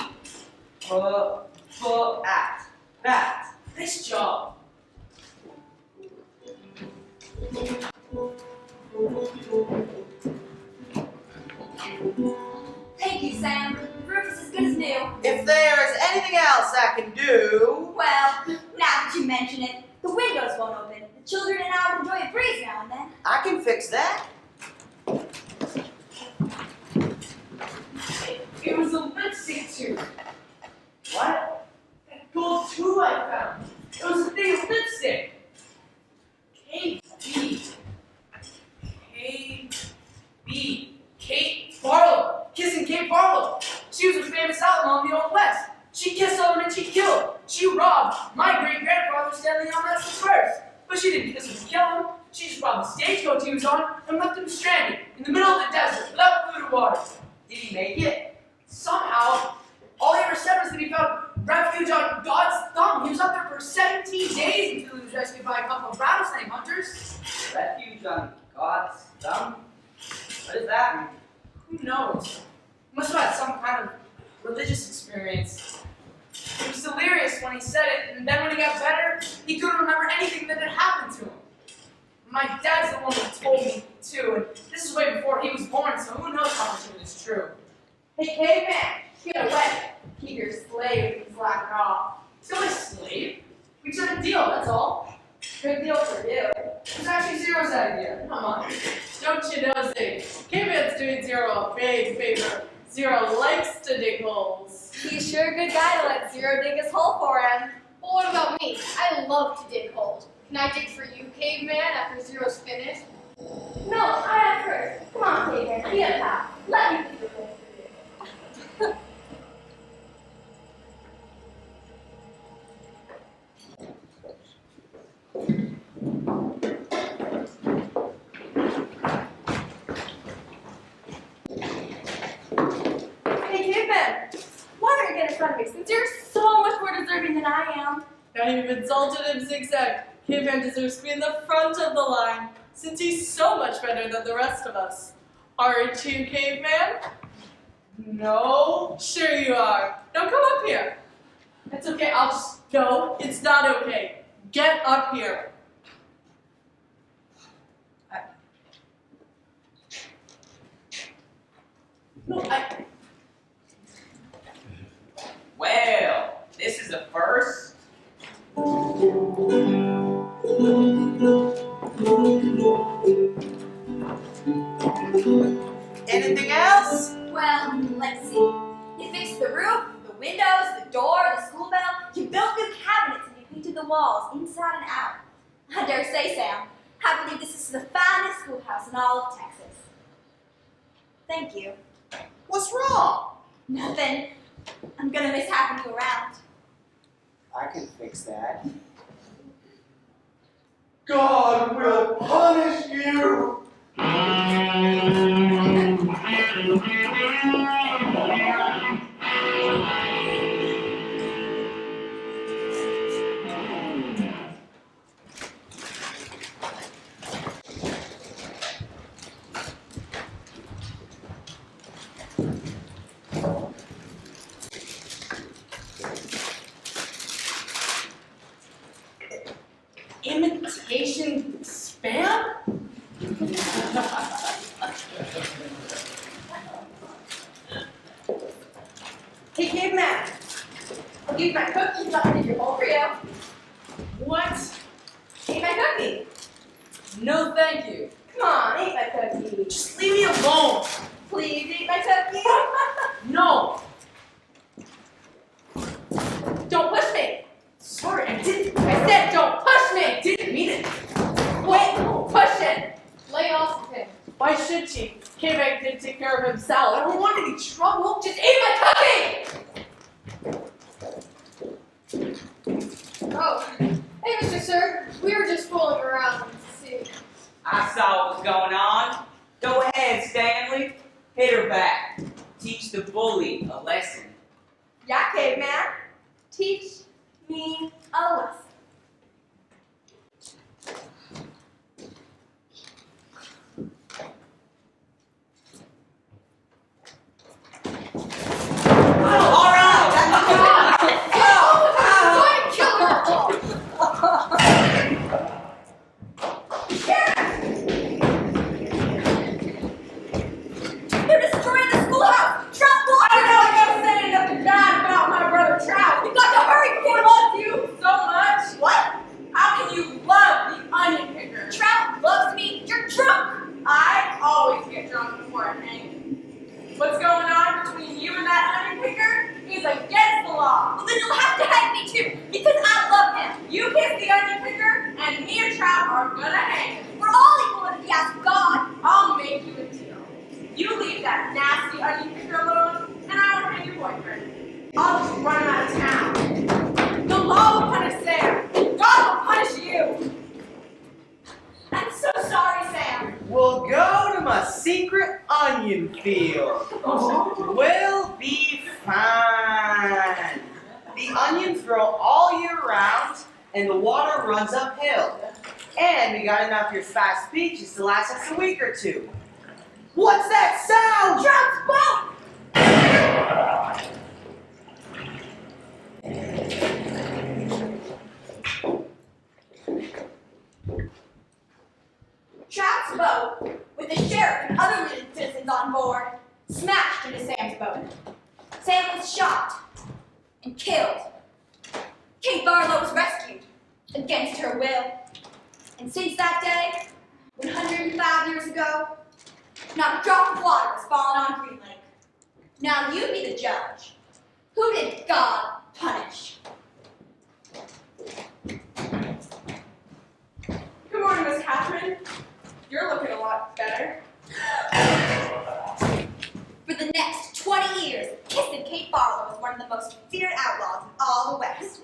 Act. Bat. Nice job. Thank you, Sam. The roof is as good as new. If there is anything else I can do... Well, now that you mention it, the windows won't open. The children and I would enjoy a breeze now and then. I can fix that. It was a lipstick tube. What? That gold tube I found. It was a thing of lipstick. K-B. Kate Barlow. Kissing Kate Barlow. She was a famous outlaw in the Old West. She kissed all the men she killed. She robbed my great-grandfather standing on that first. But she didn't kiss him to kill him. She just robbed the stagecoach he was on and left him stranded in the middle of the desert without food or water. Did he make it? Somehow. All he ever said was that he found refuge on God's thumb. He was up there for 17 days until he was rescued by a couple of rattlesnake hunters. Refuge on God's thumb? What does that mean? Who knows? He must have had some kind of religious experience. He was delirious when he said it, and then when he got better, he couldn't remember anything that had happened to him. My dad's the one who told me, too, and this is way before he was born, so who knows how much of it is true. Hey, caveman, get away. Keep your slave from slacking off. He's only a slave. We took a deal, that's all. Good deal for you. It was actually Zero's idea, not mine. Don't you know, Zig? Caveman's doing Zero a big favor. Zero likes to dig holes. He's sure a good guy to let Zero dig his hole for him. Well, what about me? I love to dig holes. Can I dig for you, caveman, after Zero's finished? No, I have first. Come on, caveman, be a pal. Let me do the hole for you. Hey, caveman, why don't you get in front of me since you're so much more deserving than I am? Now you've insulted him, Zigzag. Caveman deserves to be in the front of the line, since he's so much better than the rest of us. Aren't you, Caveman? No? Sure you are. Now come up here. It's okay, I'll just go. It's not okay. Get up here. Well, this is a first. Anything else? Well, let's see. You fixed the roof, the windows, the door, the school bell. You built new cabinets and you painted the walls inside and out. I dare say, Sam, I believe this is the finest schoolhouse in all of Texas. Thank you. What's wrong? Nothing. I'm gonna miss having you around. I can fix that. God will punish you! Imitation spam? Hey, caveman. I'll give you my cookies up in your bowl for you. What? Eat my cookie. No, thank you. Come on, eat my cookie. Just leave me alone. Please eat my cookie. No. Don't push me. Sorry, I didn't. I said don't push me. I didn't mean it. Wait, push it. Lay off of him. Why should she? K-Mag can take care of I himself. don't want any trouble. Just eat my cookie. Oh, hey, Mr. Sir. We were just fooling around to see. I saw what was going on. Go ahead, Stanley. Hit her back. Teach the bully a lesson. Yeah, caveman. Teach me a lesson. All right, that's You're destroying the schoolhouse. Trout water. I know you're not saying nothing bad about my brother Trout. You've got to hurry before he loves you so much. What? How can you love the onion picker? Trout loves me. You're drunk. I always get drunk before I hang. What's going on between you and that onion picker is against the law. Well, then you'll have to hang me too, because I love him. You kiss the onion picker, and me and Trout are gonna hang him. We're all equal if you ask God. I'll make you a deal. You leave that nasty onion picker alone, and I won't hang your boyfriend. I'll just run him out of town. The law will punish Sam. God will punish you. I'm so sorry, Sam. We'll go to my secret onion field. We'll be fine. The onions grow all year round, and the water runs uphill. And we got enough of your fast speeches to last us a week or two. What's that sound? Trout's boat. Trout's boat, with the sheriff and other citizens on board, smashed into Sam's boat. Sam was shot and killed. Kate Barlow was rescued against her will. And since that day, 105 years ago, not a drop of water has fallen on Green Lake. Now you be the judge. Who did God punish? Good morning, Miss Catherine. You're looking a lot better. For the next 20 years, Kissing Kate Barlow was one of the most feared outlaws in all the West.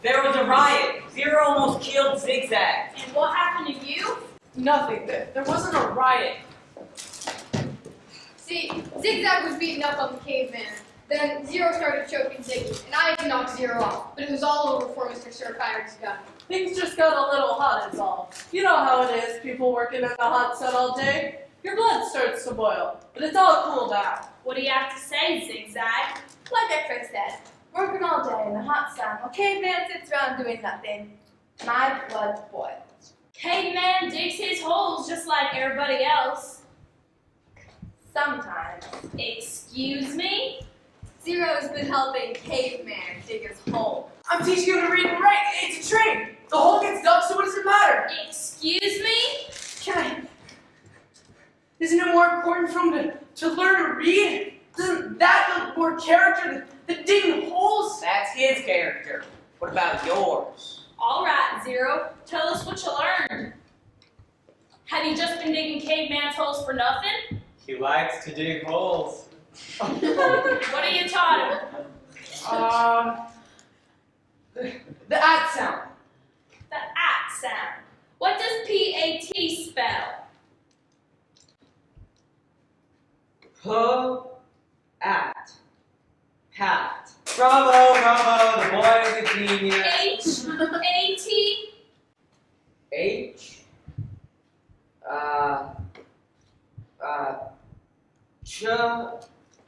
There was a riot. Zero almost killed Zigzag. And what happened to you? Nothing. There wasn't a riot. See, Zigzag was beating up on the caveman. Then Zero started choking Ziggy, and I had to knock Zero off. But it was all over before Mr. Sir fired his gun. Things just got a little hot is all. You know how it is, people working in the hot sun all day. Your blood starts to boil, but it's all cooled down. What do you have to say, Zigzag? Like I first said, working all day in the hot sun while caveman sits around doing nothing. My blood boils. Caveman digs his holes just like everybody else. Sometimes. Excuse me? Zero's been helping caveman dig his hole. I'm teaching you to read and write. It's a train. The hole gets dug, so what does it matter? Excuse me? Isn't it more important for him to learn to read? Doesn't that build more character than digging holes? That's his character. What about yours? All right, Zero. Tell us what you learned. Have you just been digging caveman's holes for nothing? He likes to dig holes. What are you taught him? The at sound. The at sound. What does P-A-T spell? At. Pat. Bravo, bravo, the boy is a genius. H-A-T? H. Ch.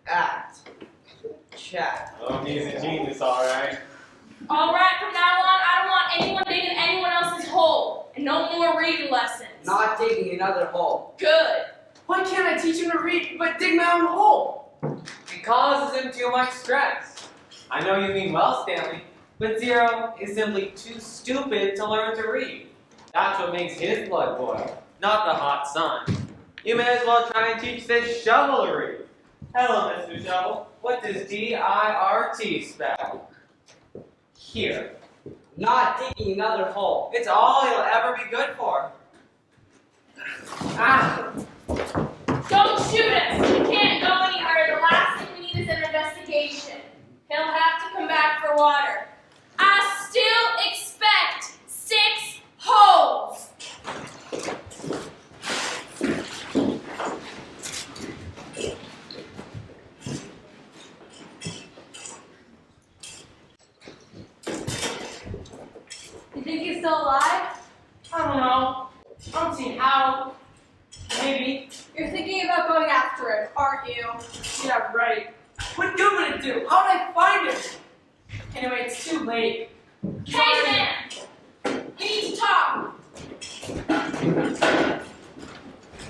At. Chat. Oh, he's a genius, alright. All right, from now on, I don't want anyone digging anyone else's hole. And no more reading lessons. Not digging another hole. Good. Why can't I teach him to read but dig my own hole? It causes him too much stress. I know you mean well, Stanley, but Zero is simply too stupid to learn to read. That's what makes his blood boil, not the hot sun. You may as well try and teach this shovel to read. Hello, Mr. Shovel. What does D-I-R-T spell? Here. Not digging another hole. It's all he'll ever be good for. Ah! Don't shoot us. He can't go anywhere. The last thing we need is an investigation. He'll have to come back for water. I still expect 6 holes. You think he's still alive? I don't know. I don't see how. Maybe. You're thinking about going after him, aren't you? Yeah, right. What good would it do? How would I find him? Anyway, it's too late. Caveman! We need to talk.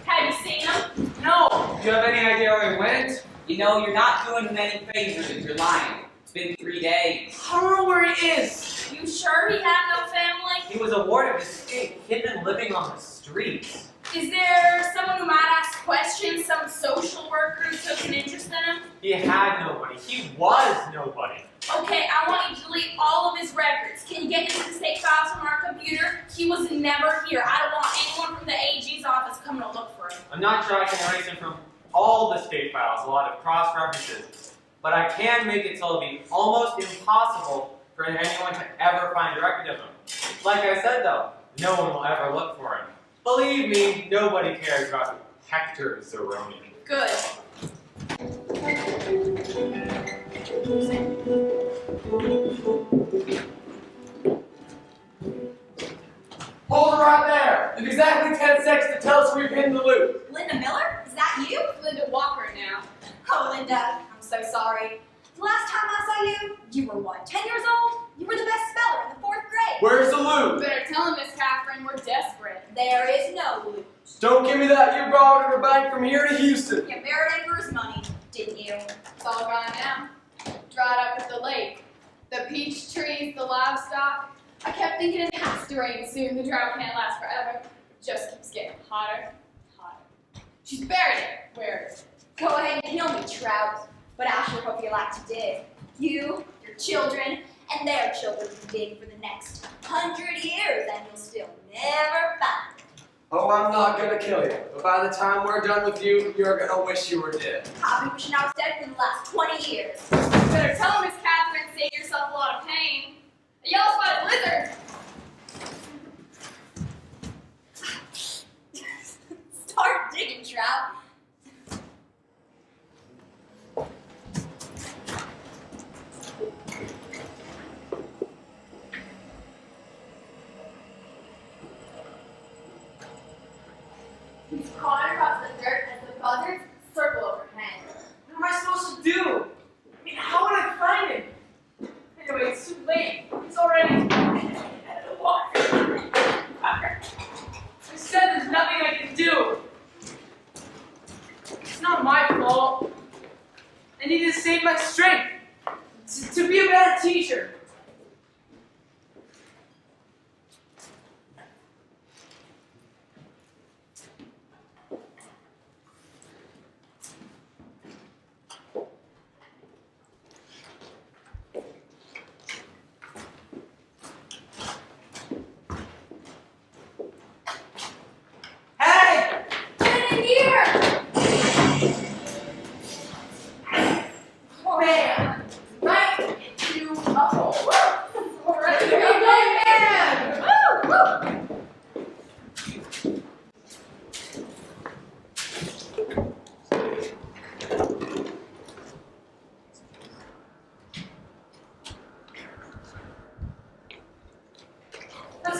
Have you seen him? No. Do you have any idea where he went? You know, you're not doing him any favors if you're lying. It's been 3 days. I don't know where he is. You sure he had no family? He was a ward of his state, hidden and living on the streets. Is there someone who might ask questions? Some social worker who took an interest in him? He had nobody. He was nobody. Okay, I want you to delete all of his records. Can you get into the state files from our computer? He was never here. I don't want anyone from the AG's office coming to look for him. I'm not sure I can erase him from all the state files, a lot of cross-references. But I can make it so it'll be almost impossible for anyone to ever find a record of him. Like I said though, no one will ever look for him. Believe me, nobody cares about Hector Zeroni. Good. Hold it right there. You have exactly 10 seconds to tell us where you've hidden the loot. Linda Miller? Is that you? Linda Walker now. Oh, Linda, I'm so sorry. The last time I saw you, you were what, 10 years old? You were the best speller in the 4th grade. Where's the loot? Better tell him, Miss Catherine, we're desperate. There is no loot. Don't give me that. You borrowed it in a bank from here to Houston. You married him for his money, didn't you? It's all gone now. Dried up at the lake. The peach trees, the livestock. I kept thinking it has to rain soon. The drought can't last forever. It just keeps getting hotter, hotter. She's buried it. Where is it? Go ahead and kill me, Trout. But I sure hope you like to dig. You, your children, and their children can dig for the next 100 years, and you'll still never find it. Oh, I'm not gonna kill you. But by the time we're done with you, you're gonna wish you were dead. I've been wishing I was dead for the last 20 years. Better tell him, Miss Catherine, save yourself a lot of pain. A yellow spotted lizard. Start digging, Trout. He's crawling across the dirt as the buzzards circle overhead. What am I supposed to do? I mean, how would I find him? Anyway, it's too late. It's already out of the water. I said there's nothing I can do. It's not my fault. I need to save my strength to be a better teacher.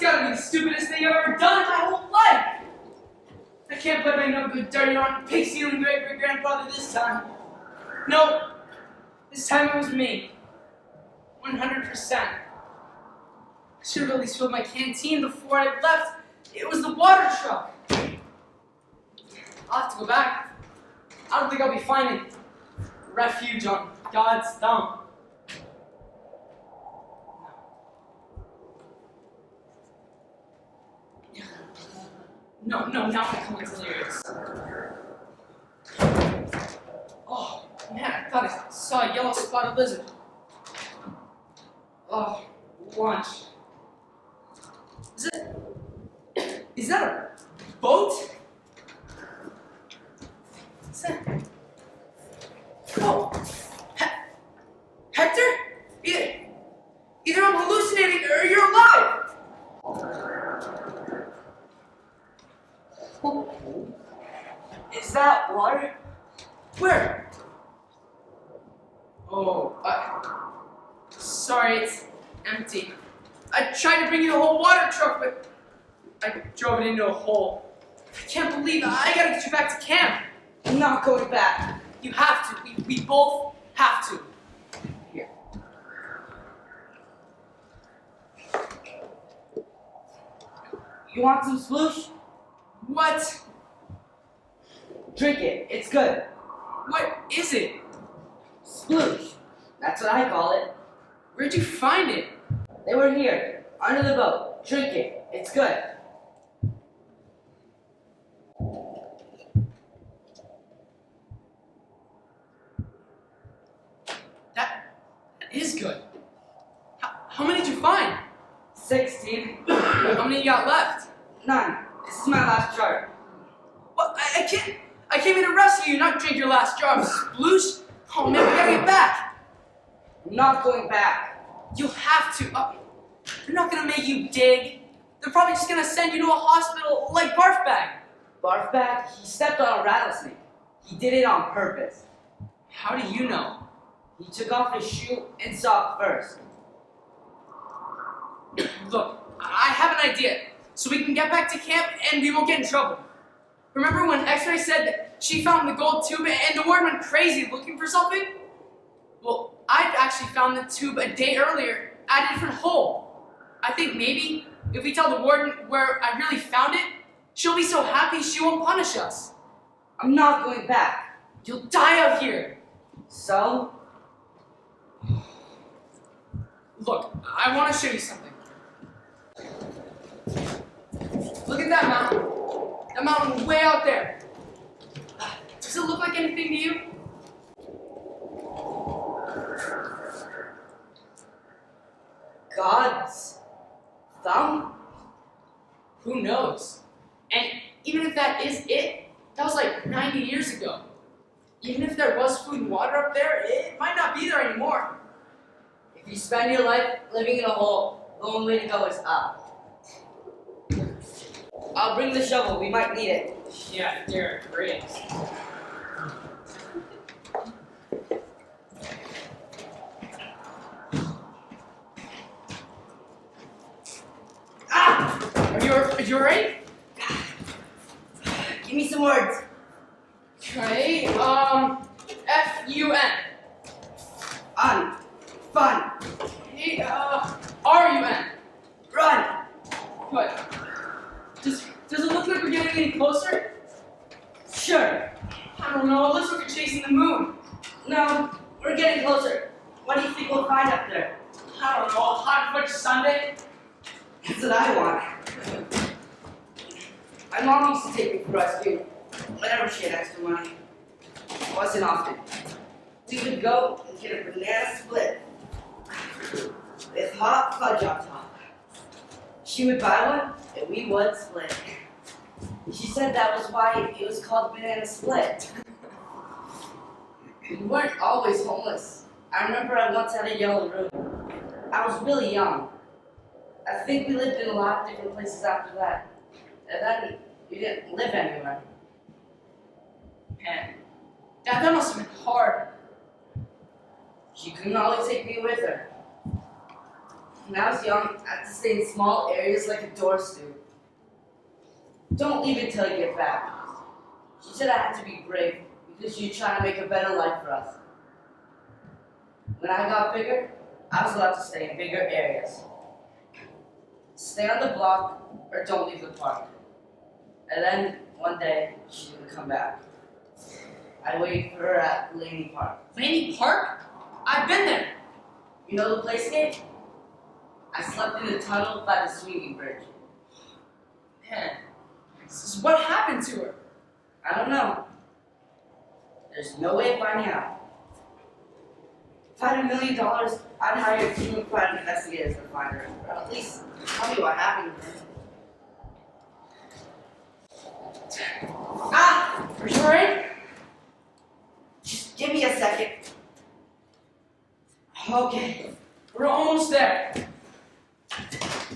gotta be the stupidest thing I've ever done in my whole life. I can't believe I no good dirty on pig stealing great-great-grandfather this time. No, this time it was me. 100%. I should have at least filled my canteen before I left. It was the water truck. I'll have to go back. I don't think I'll be finding refuge on God's thumb. No, now I'm coming delirious. Oh, man, I thought I saw a yellow spotted lizard. Oh, lunch. Is that a boat? Is that... Oh, Hector? Either I'm hallucinating or you're alive! Is that water? Where? Oh, sorry, it's empty. I tried to bring you the whole water truck, but I drove it into a hole. I can't believe it. I gotta get you back to camp. I'm not going back. You have to. We both have to. Here. You want some sploosh? What? Drink it. It's good. What is it? Sploosh. That's what I call it. Where'd you find it? They were here, under the boat. Drink it. It's good. That is good. How many did you find? 16. How many you got left? None. This is my last jar. Well, I came here to rescue you, not drink your last jar of sploosh. Oh man, we gotta get back. I'm not going back. You'll have to. They're not gonna make you dig. They're probably just gonna send you to a hospital like Barf Bag. Barf Bag, he stepped on a rattlesnake. He did it on purpose. How do you know? He took off his shoe and sock first. Look, I have an idea. So we can get back to camp and we won't get in trouble. Remember when X-Ray said that she found the gold tube and the warden went crazy looking for something? Well, I've actually found the tube a day earlier at a different hole. I think maybe if we tell the warden where I really found it, she'll be so happy she won't punish us. I'm not going back. You'll die out here. So? Look, I want to show you something. Look at that mountain. That mountain way out there. Does it look like anything to you? God's thumb? Who knows? And even if that is it, that was like 90 years ago. Even if there was food and water up there, it might not be there anymore. If you spend your life living in a hole, the only way to go is up. I'll bring the shovel, we might need it. Yeah, Derek, great. Are you alright? Give me some words. Okay, F-U-N. Fun. Hey, R-U-N. Run. Good. Does it look like we're getting any closer? Sure. I don't know, it looks like we're chasing the moon. No, we're getting closer. What do you think we'll find up there? I don't know, a hot fudge sundae? That's what I want. My mom used to take me for rescue whenever she had extra money. It wasn't often. We would go and get a banana split with hot fudge on top. She would buy one and we would split. She said that was why it was called banana split. We weren't always homeless. I remember I once had a yellow room. I was really young. I think we lived in a lot of different places after that. And then we didn't live anywhere. Man, that must have been hard. She couldn't always take me with her. When I was young, I had to stay in small areas like a door stoop. Don't leave until you get back. She said I had to be brave because she's trying to make a better life for us. When I got bigger, I was allowed to stay in bigger areas. Stay on the block or don't leave the park. And then one day, she didn't come back. I waited for her at Laney Park. Laney Park? I've been there. You know the playscape? I slept in a tunnel by the swinging bridge. Man, what happened to her? I don't know. There's no way of finding out. If I had $1 million, I'd hire a team of private investigators to find her. Or at least tell me what happened to her. Ah! Are you alright? Just give me a second. Okay. We're almost there.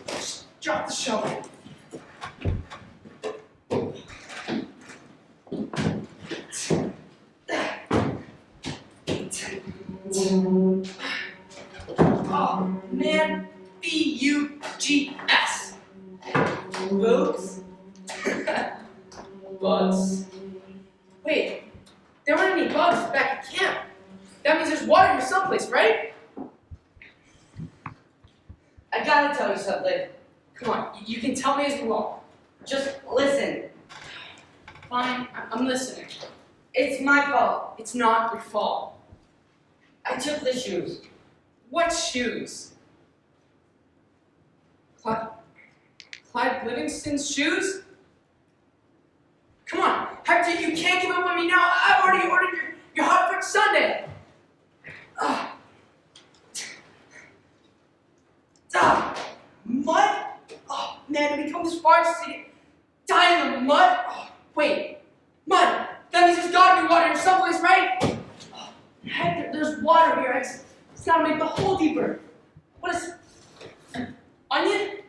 Just drop the shovel. Oh man, B-U-G-S. Bugs? Bugs. Wait, there weren't any bugs back at camp. That means there's water here someplace, right? I gotta tell you something. Come on, you can tell me as you walk. Just listen. Fine, I'm listening. It's my fault. It's not your fault. I took the shoes. What shoes? Clyde Livingston's shoes? Come on, Hector, you can't give up on me now. I've already ordered your hot fix sundae. Mud? Oh man, to become this far just to die in the mud? Oh, wait, mud? That means there's gotta be water here someplace, right? Oh, Hector, there's water here. It's gotta make the hole deeper. What is an onion?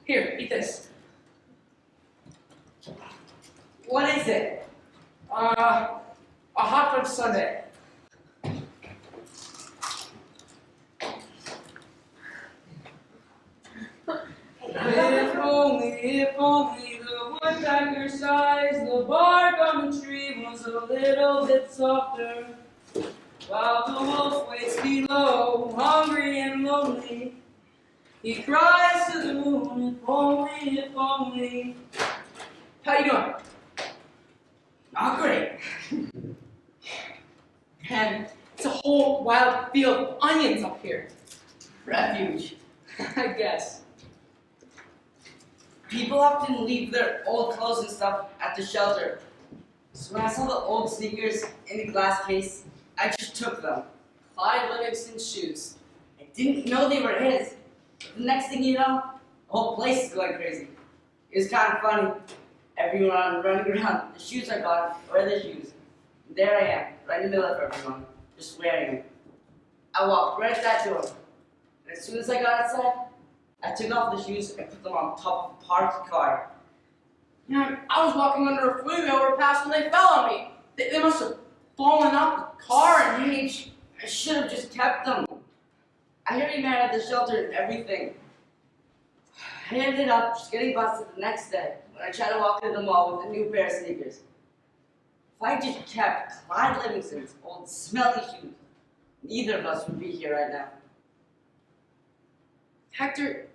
Here, eat this. What is it? A hot fudge sundae. If only the woodpecker sighs, the bark on the tree was a little bit softer. While the wolf waits below, hungry and lonely, he cries to the moon, if only, if only. How you doing? Not great. And it's a whole wild field of onions up here. Refuge. I guess. People often leave their old clothes and stuff at the shelter. So when I saw the old sneakers in the glass case, I just took them. Clyde Livingston's shoes. I didn't know they were his. But the next thing you know, the whole place is going crazy. It was kind of funny. Everyone running around. The shoes are gone. Where are the shoes? And there I am, right in the middle of everyone, just wearing them. I walked right at that door. And as soon as I got outside, I took off the shoes and put them on top of a parked car. Man, I was walking under a freeway overpass when they fell on me. They must have fallen off the car and I should have just kept them. I heard he mad at the shelter and everything. I ended up just getting busted the next day when I tried to walk into the mall with a new pair of sneakers. If I just kept Clyde Livingston's old smelly shoes, neither of us would be here right now. Hector,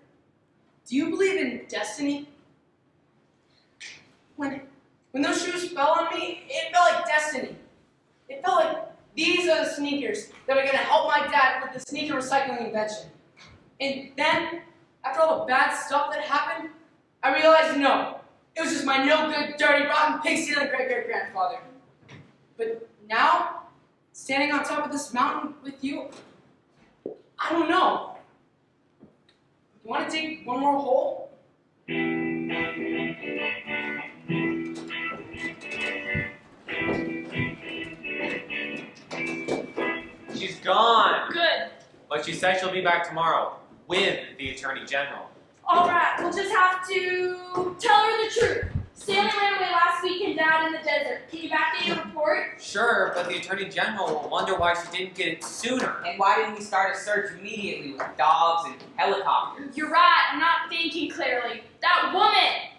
do you believe in destiny? When those shoes fell on me, it felt like destiny. It felt like these are the sneakers that are going to help my dad with the sneaker recycling invention. And then, after all the bad stuff that happened, I realized no, it was just my no-good, dirty, rotten, pig-stealing great-great-grandfather. But now, standing on top of this mountain with you, I don't know. You want to dig one more hole? She's gone. Good. But she said she'll be back tomorrow with the Attorney General. All right, we'll just have to tell her the truth. Stanley ran away last week and died in the desert. Can you backdate your report? Sure, but the Attorney General will wonder why she didn't get it sooner. And why didn't we start a search immediately with dogs and helicopters? You're right, I'm not thinking clearly. That woman!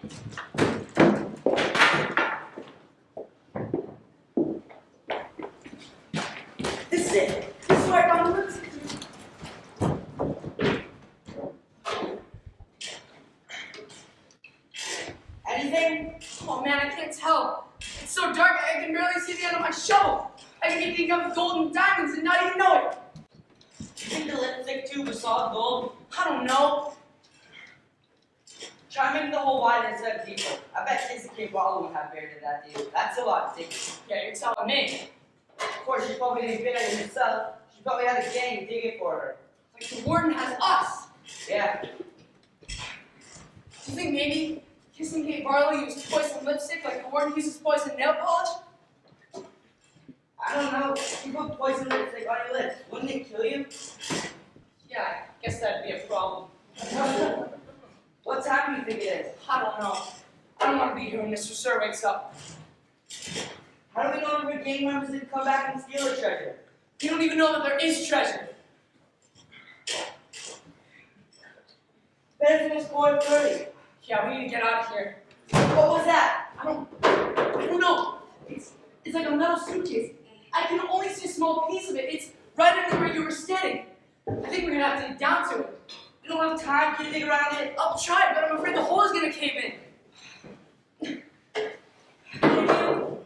This is it. This is where I found the lipstick. Anything? Oh man, I can't tell. It's so dark, I can barely see the end of my shovel. I can get the gold and diamonds and not even know it. You think the lipstick tube was solid gold? I don't know. Try making the hole wide instead of deeper. I bet Kissy K. Barlow would have buried that deal. That's a lot to take. Yeah, you're telling me. Of course, she probably didn't bury it herself. She probably had a gang dig it for her. Like the warden has us. Yeah. Do you think maybe Kissing Kate Barlow used poison lipstick like the warden uses poison nail polish? I don't know. You put poison lipstick on your lips. Wouldn't it kill you? Yeah, I guess that'd be a problem. What time do you think it is? I don't know. I don't want to be here when Mr. Sir wakes up. How do we know if our gang members didn't come back and steal the treasure? You don't even know that there is treasure. Benson was 4:30. Yeah, we need to get out of here. What was that? I don't know. It's like a metal suitcase. I can only see a small piece of it. It's right under where you were standing. I think we're gonna have to dig down to it. We don't have time. Can you dig around it? I'll try, but I'm afraid the hole is gonna cave in.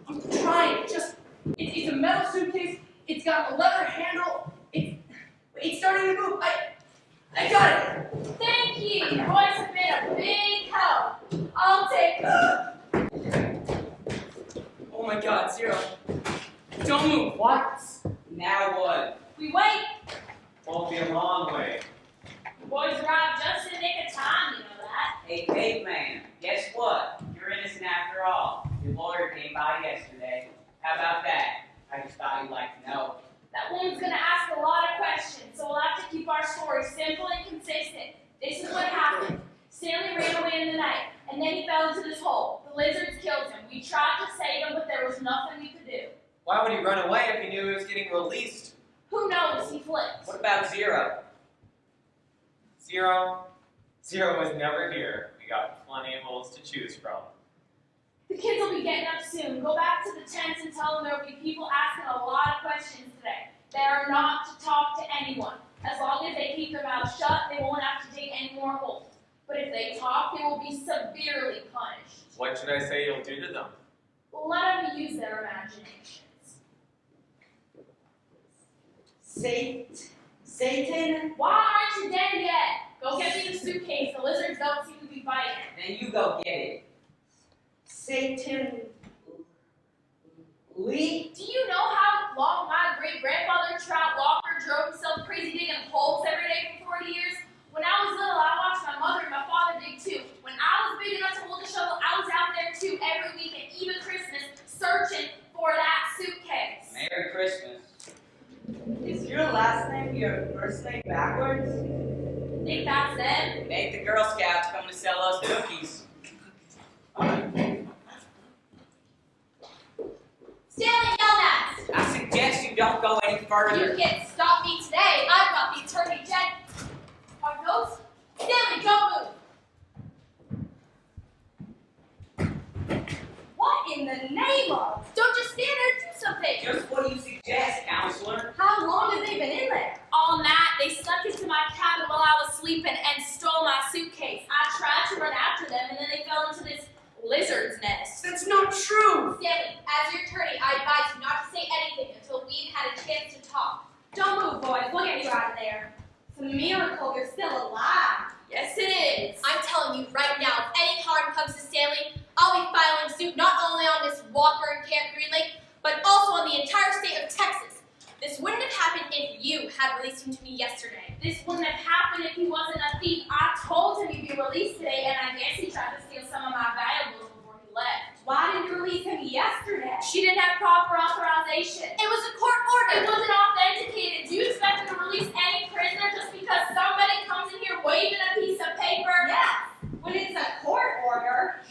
I'm trying. It's a metal suitcase. It's got a leather handle. It's starting to move. I got it. Thank you. Your boys have been a big help. I'll take Oh my God, Zero. Don't move. What? Now what? We wait. Won't be a long way. The boys arrived just in the nick of time, you know that. Hey, caveman, guess what? You're innocent after all. Your lawyer came by yesterday. How about that? I just thought you'd like to know. That woman's gonna ask a lot of questions, so we'll have to keep our story simple and consistent. This is what happened. Stanley ran away in the night, and then he fell into this hole. The lizards killed him. We tried to save him, but there was nothing we could do. Why would he run away if he knew he was getting released? Who knows? He flipped. What about Zero? Zero was never here. We got plenty of holes to choose from. The kids will be getting up soon. Go back to the tents and tell them there will be people asking a lot of questions today. They are not to talk to anyone. As long as they keep their mouths shut, they won't have to dig any more holes. But if they talk, they will be severely punished. What should I say you'll do to them? Let them use their imaginations. Satan? Why aren't you dead yet? Go get me the suitcase. The lizards don't seem to be biting. Then you go get it. Satan Lee? Do you know how long my great-grandfather Trout Walker drove himself crazy digging holes every day for 40 years? When I was little, I watched my mother and my father dig too. When I was big enough to hold a shovel, I was out there too every week and even Christmas searching for that suitcase. Merry Christmas. Is your last name your first name backwards? Think that's it? It ain't the Girl Scouts coming to sell us cookies. Stanley Yelnats! I suggest you don't go any further. You can't stop me today. I've got the Attorney General. Are those? Stanley, don't move! What in the name of? Don't just stand there and do something! Just what do you suggest, counselor? How long have they been in there? All night. They snuck into my cabin while I was sleeping and stole my suitcase. I tried to run after them and then they fell into this lizard's nest. That's not true. Stanley, as your attorney, I advise you not to say anything until we've had a chance to talk. Don't move, boys. We'll get you out of there. It's a miracle you're still alive. Yes, it is. I'm telling you right now, if any harm comes to Stanley, I'll be filing suit not only on Miss Walker and Camp Green Lake, but also on the entire state of Texas. This wouldn't have happened if you had released him to me yesterday. This wouldn't have happened if he wasn't a thief. I told him he'd be released today, and I guess he tried to steal some of my valuables before he left. Why didn't you release him yesterday? She didn't have proper authorization. It was a court order. It wasn't authenticated. Do you expect me to release any prisoner just because somebody comes in here waving a piece of paper? Yes, when it's a court order.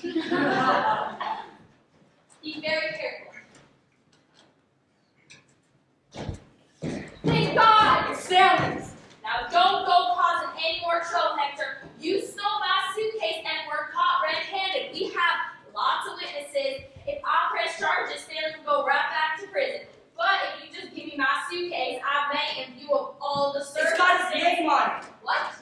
Stanley's. Now don't go causing any more trouble, Hector. You stole my suitcase and were caught red-handed. We have lots of witnesses. If I press charges, Stanley will go right back to prison. But if you just give me my suitcase, I may, in view of all the It's got his name on it. What?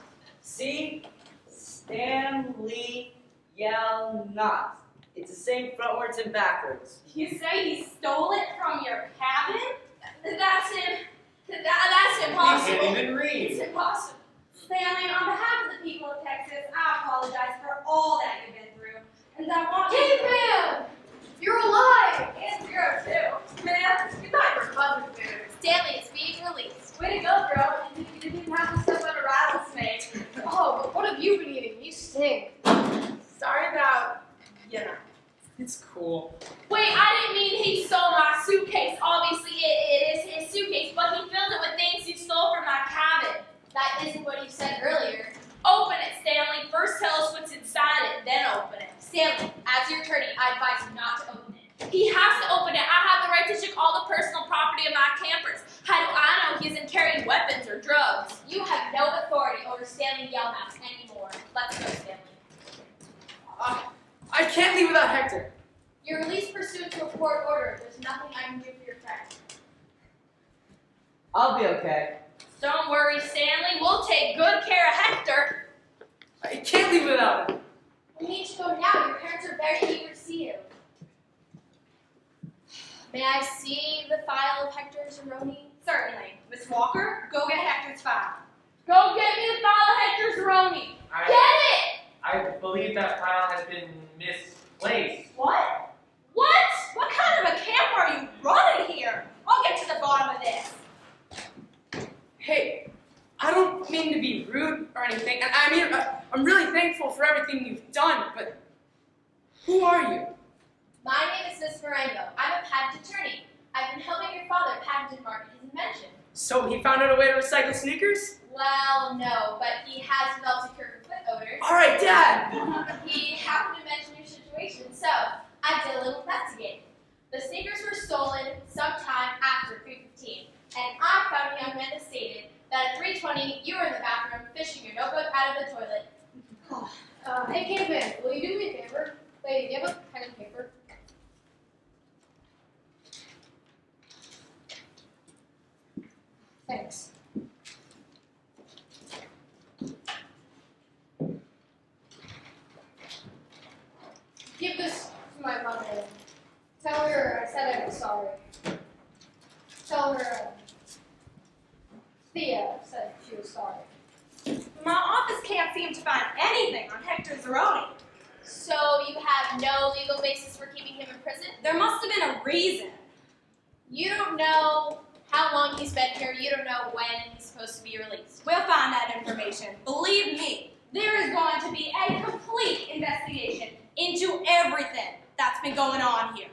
See? Stanley Yelnats. It's the same frontwards and backwards. You say he stole it from your cabin? That's him. That's impossible. He can't even read. It's impossible. Stanley, on behalf of the people of Texas, I apologize for all that you've been through. And I want you to... Caveman! You're alive! And you're too. Man, you thought you were buzzing food. Stanley is being released. Way to go, girl. You didn't even have to step on a rattlesnake. Oh, but what have you been eating? You stink. Sorry about, It's cool. Wait, I didn't mean he stole my suitcase. Obviously, it is his suitcase, but he filled it with things he stole from my cabin. That isn't what you said earlier. Open it, Stanley. First tell us what's inside it, then open it. Stanley, as your attorney, I advise you not to open it. He has to open it. I have the right to check all the personal property of my campers. How do I know he isn't carrying weapons or drugs? You have no authority over Stanley Yelnats anymore. Let's go, Stanley. I can't leave without Hector. You're released pursuant to a court order. There's nothing I can do for your friend. I'll be okay. Don't worry, Stanley. We'll take good care of Hector. I can't leave without him. You need to go now. Your parents are very eager to see you. May I see the file of Hector Zeroni? Certainly. Miss Walker, go get Hector's file. Go get me the file of Hector Zeroni. Get it! I believe that file has been misplaced. What? What? What kind of a camp are you running here? I'll get to the bottom of this. Hey, I don't mean to be rude or anything. And I mean, I'm really thankful for everything you've done, but who are you? My name is Miss Marengo. I'm a patent attorney. I've been helping your father patent and market his invention. So he found out a way to recycle sneakers? Well, no, but he has developed a cure for foot odors. All right, Dad. He happened to mention your situation, so I did a little investigating. The sneakers were stolen sometime after 3:15, and I found a young man that stated that at 3:20 you were in the bathroom fishing your notebook out of the toilet. Hey, Caveman, will you do me a favor? Lady, do you have a pen and paper? Thanks. Give this to my mother. Tell her I said I was sorry. Tell her Thea said she was sorry. My office can't seem to find anything on Hector Zeroni. So you have no legal basis for keeping him in prison? There must have been a reason. You don't know how long he's been here. You don't know when he's supposed to be released. We'll find that information. Believe me, there is going to be a complete investigation into everything that's been going on here.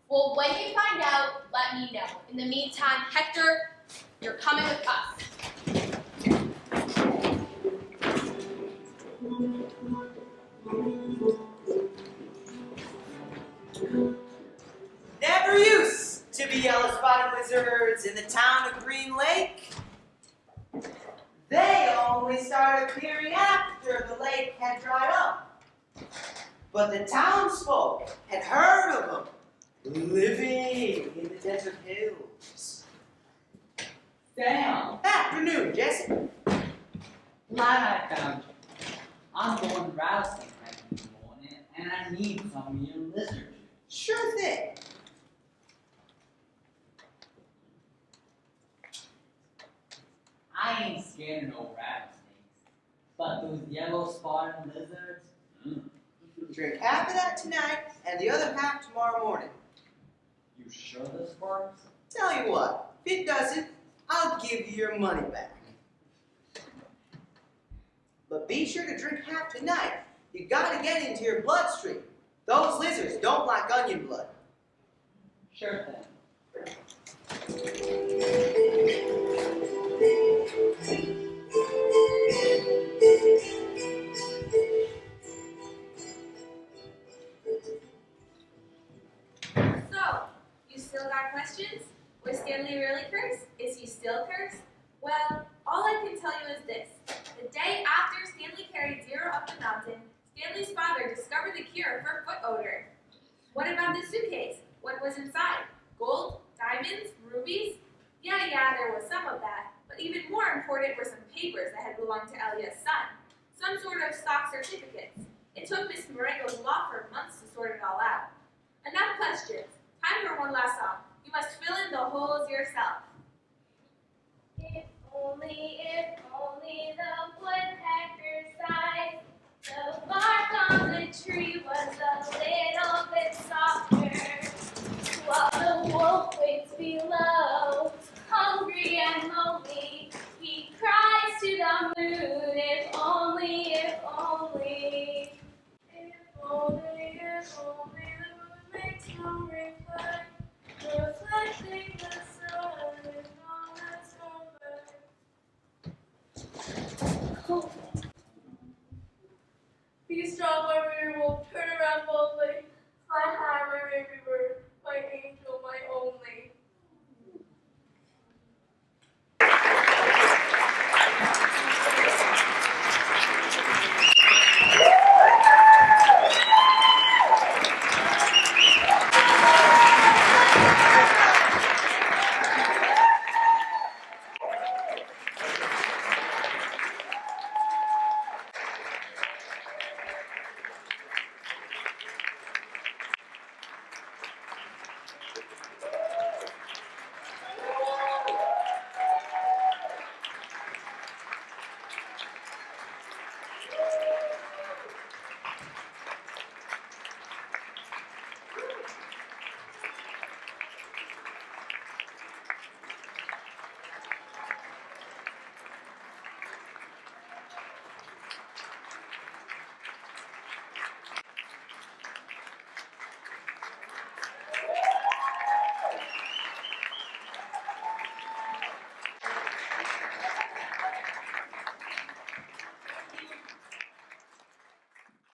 Well, when you find out, let me know. In the meantime, Hector, you're coming with us. Never used to be yellow-spotted lizards in the town of Green Lake. They only started appearing after the lake had dried up. But the townsfolk had heard of them living in the desert hills. Sam, Afternoon, Jesse. glad I found you. I'm going rousing in the morning, and I need some of your lizard. Sure thing. I ain't scared of no rattlesnakes, but those yellow spotted lizards, Drink half of that tonight and the other half tomorrow morning. You sure this works? Tell you what, if it doesn't, I'll give you your money back. But be sure to drink half tonight. You gotta get into your bloodstream. Those lizards don't like onion blood. Sure thing. So, you still got questions? Was Stanley really cursed? Is he still cursed? Well, all I can tell you is this. The day after Stanley carried Zero up the mountain, Stanley's father discovered the cure for foot odor. What about the suitcase? What was inside? Gold? Diamonds? Rubies? Yeah, there was some of that. But even more important were some papers that had belonged to Elia's son. Some sort of stock certificates. It took Miss Marengo's law firm months to sort it all out. Enough questions. Time for one last song. You must fill in the holes yourself. If only the woodpecker sighed, the bark on the tree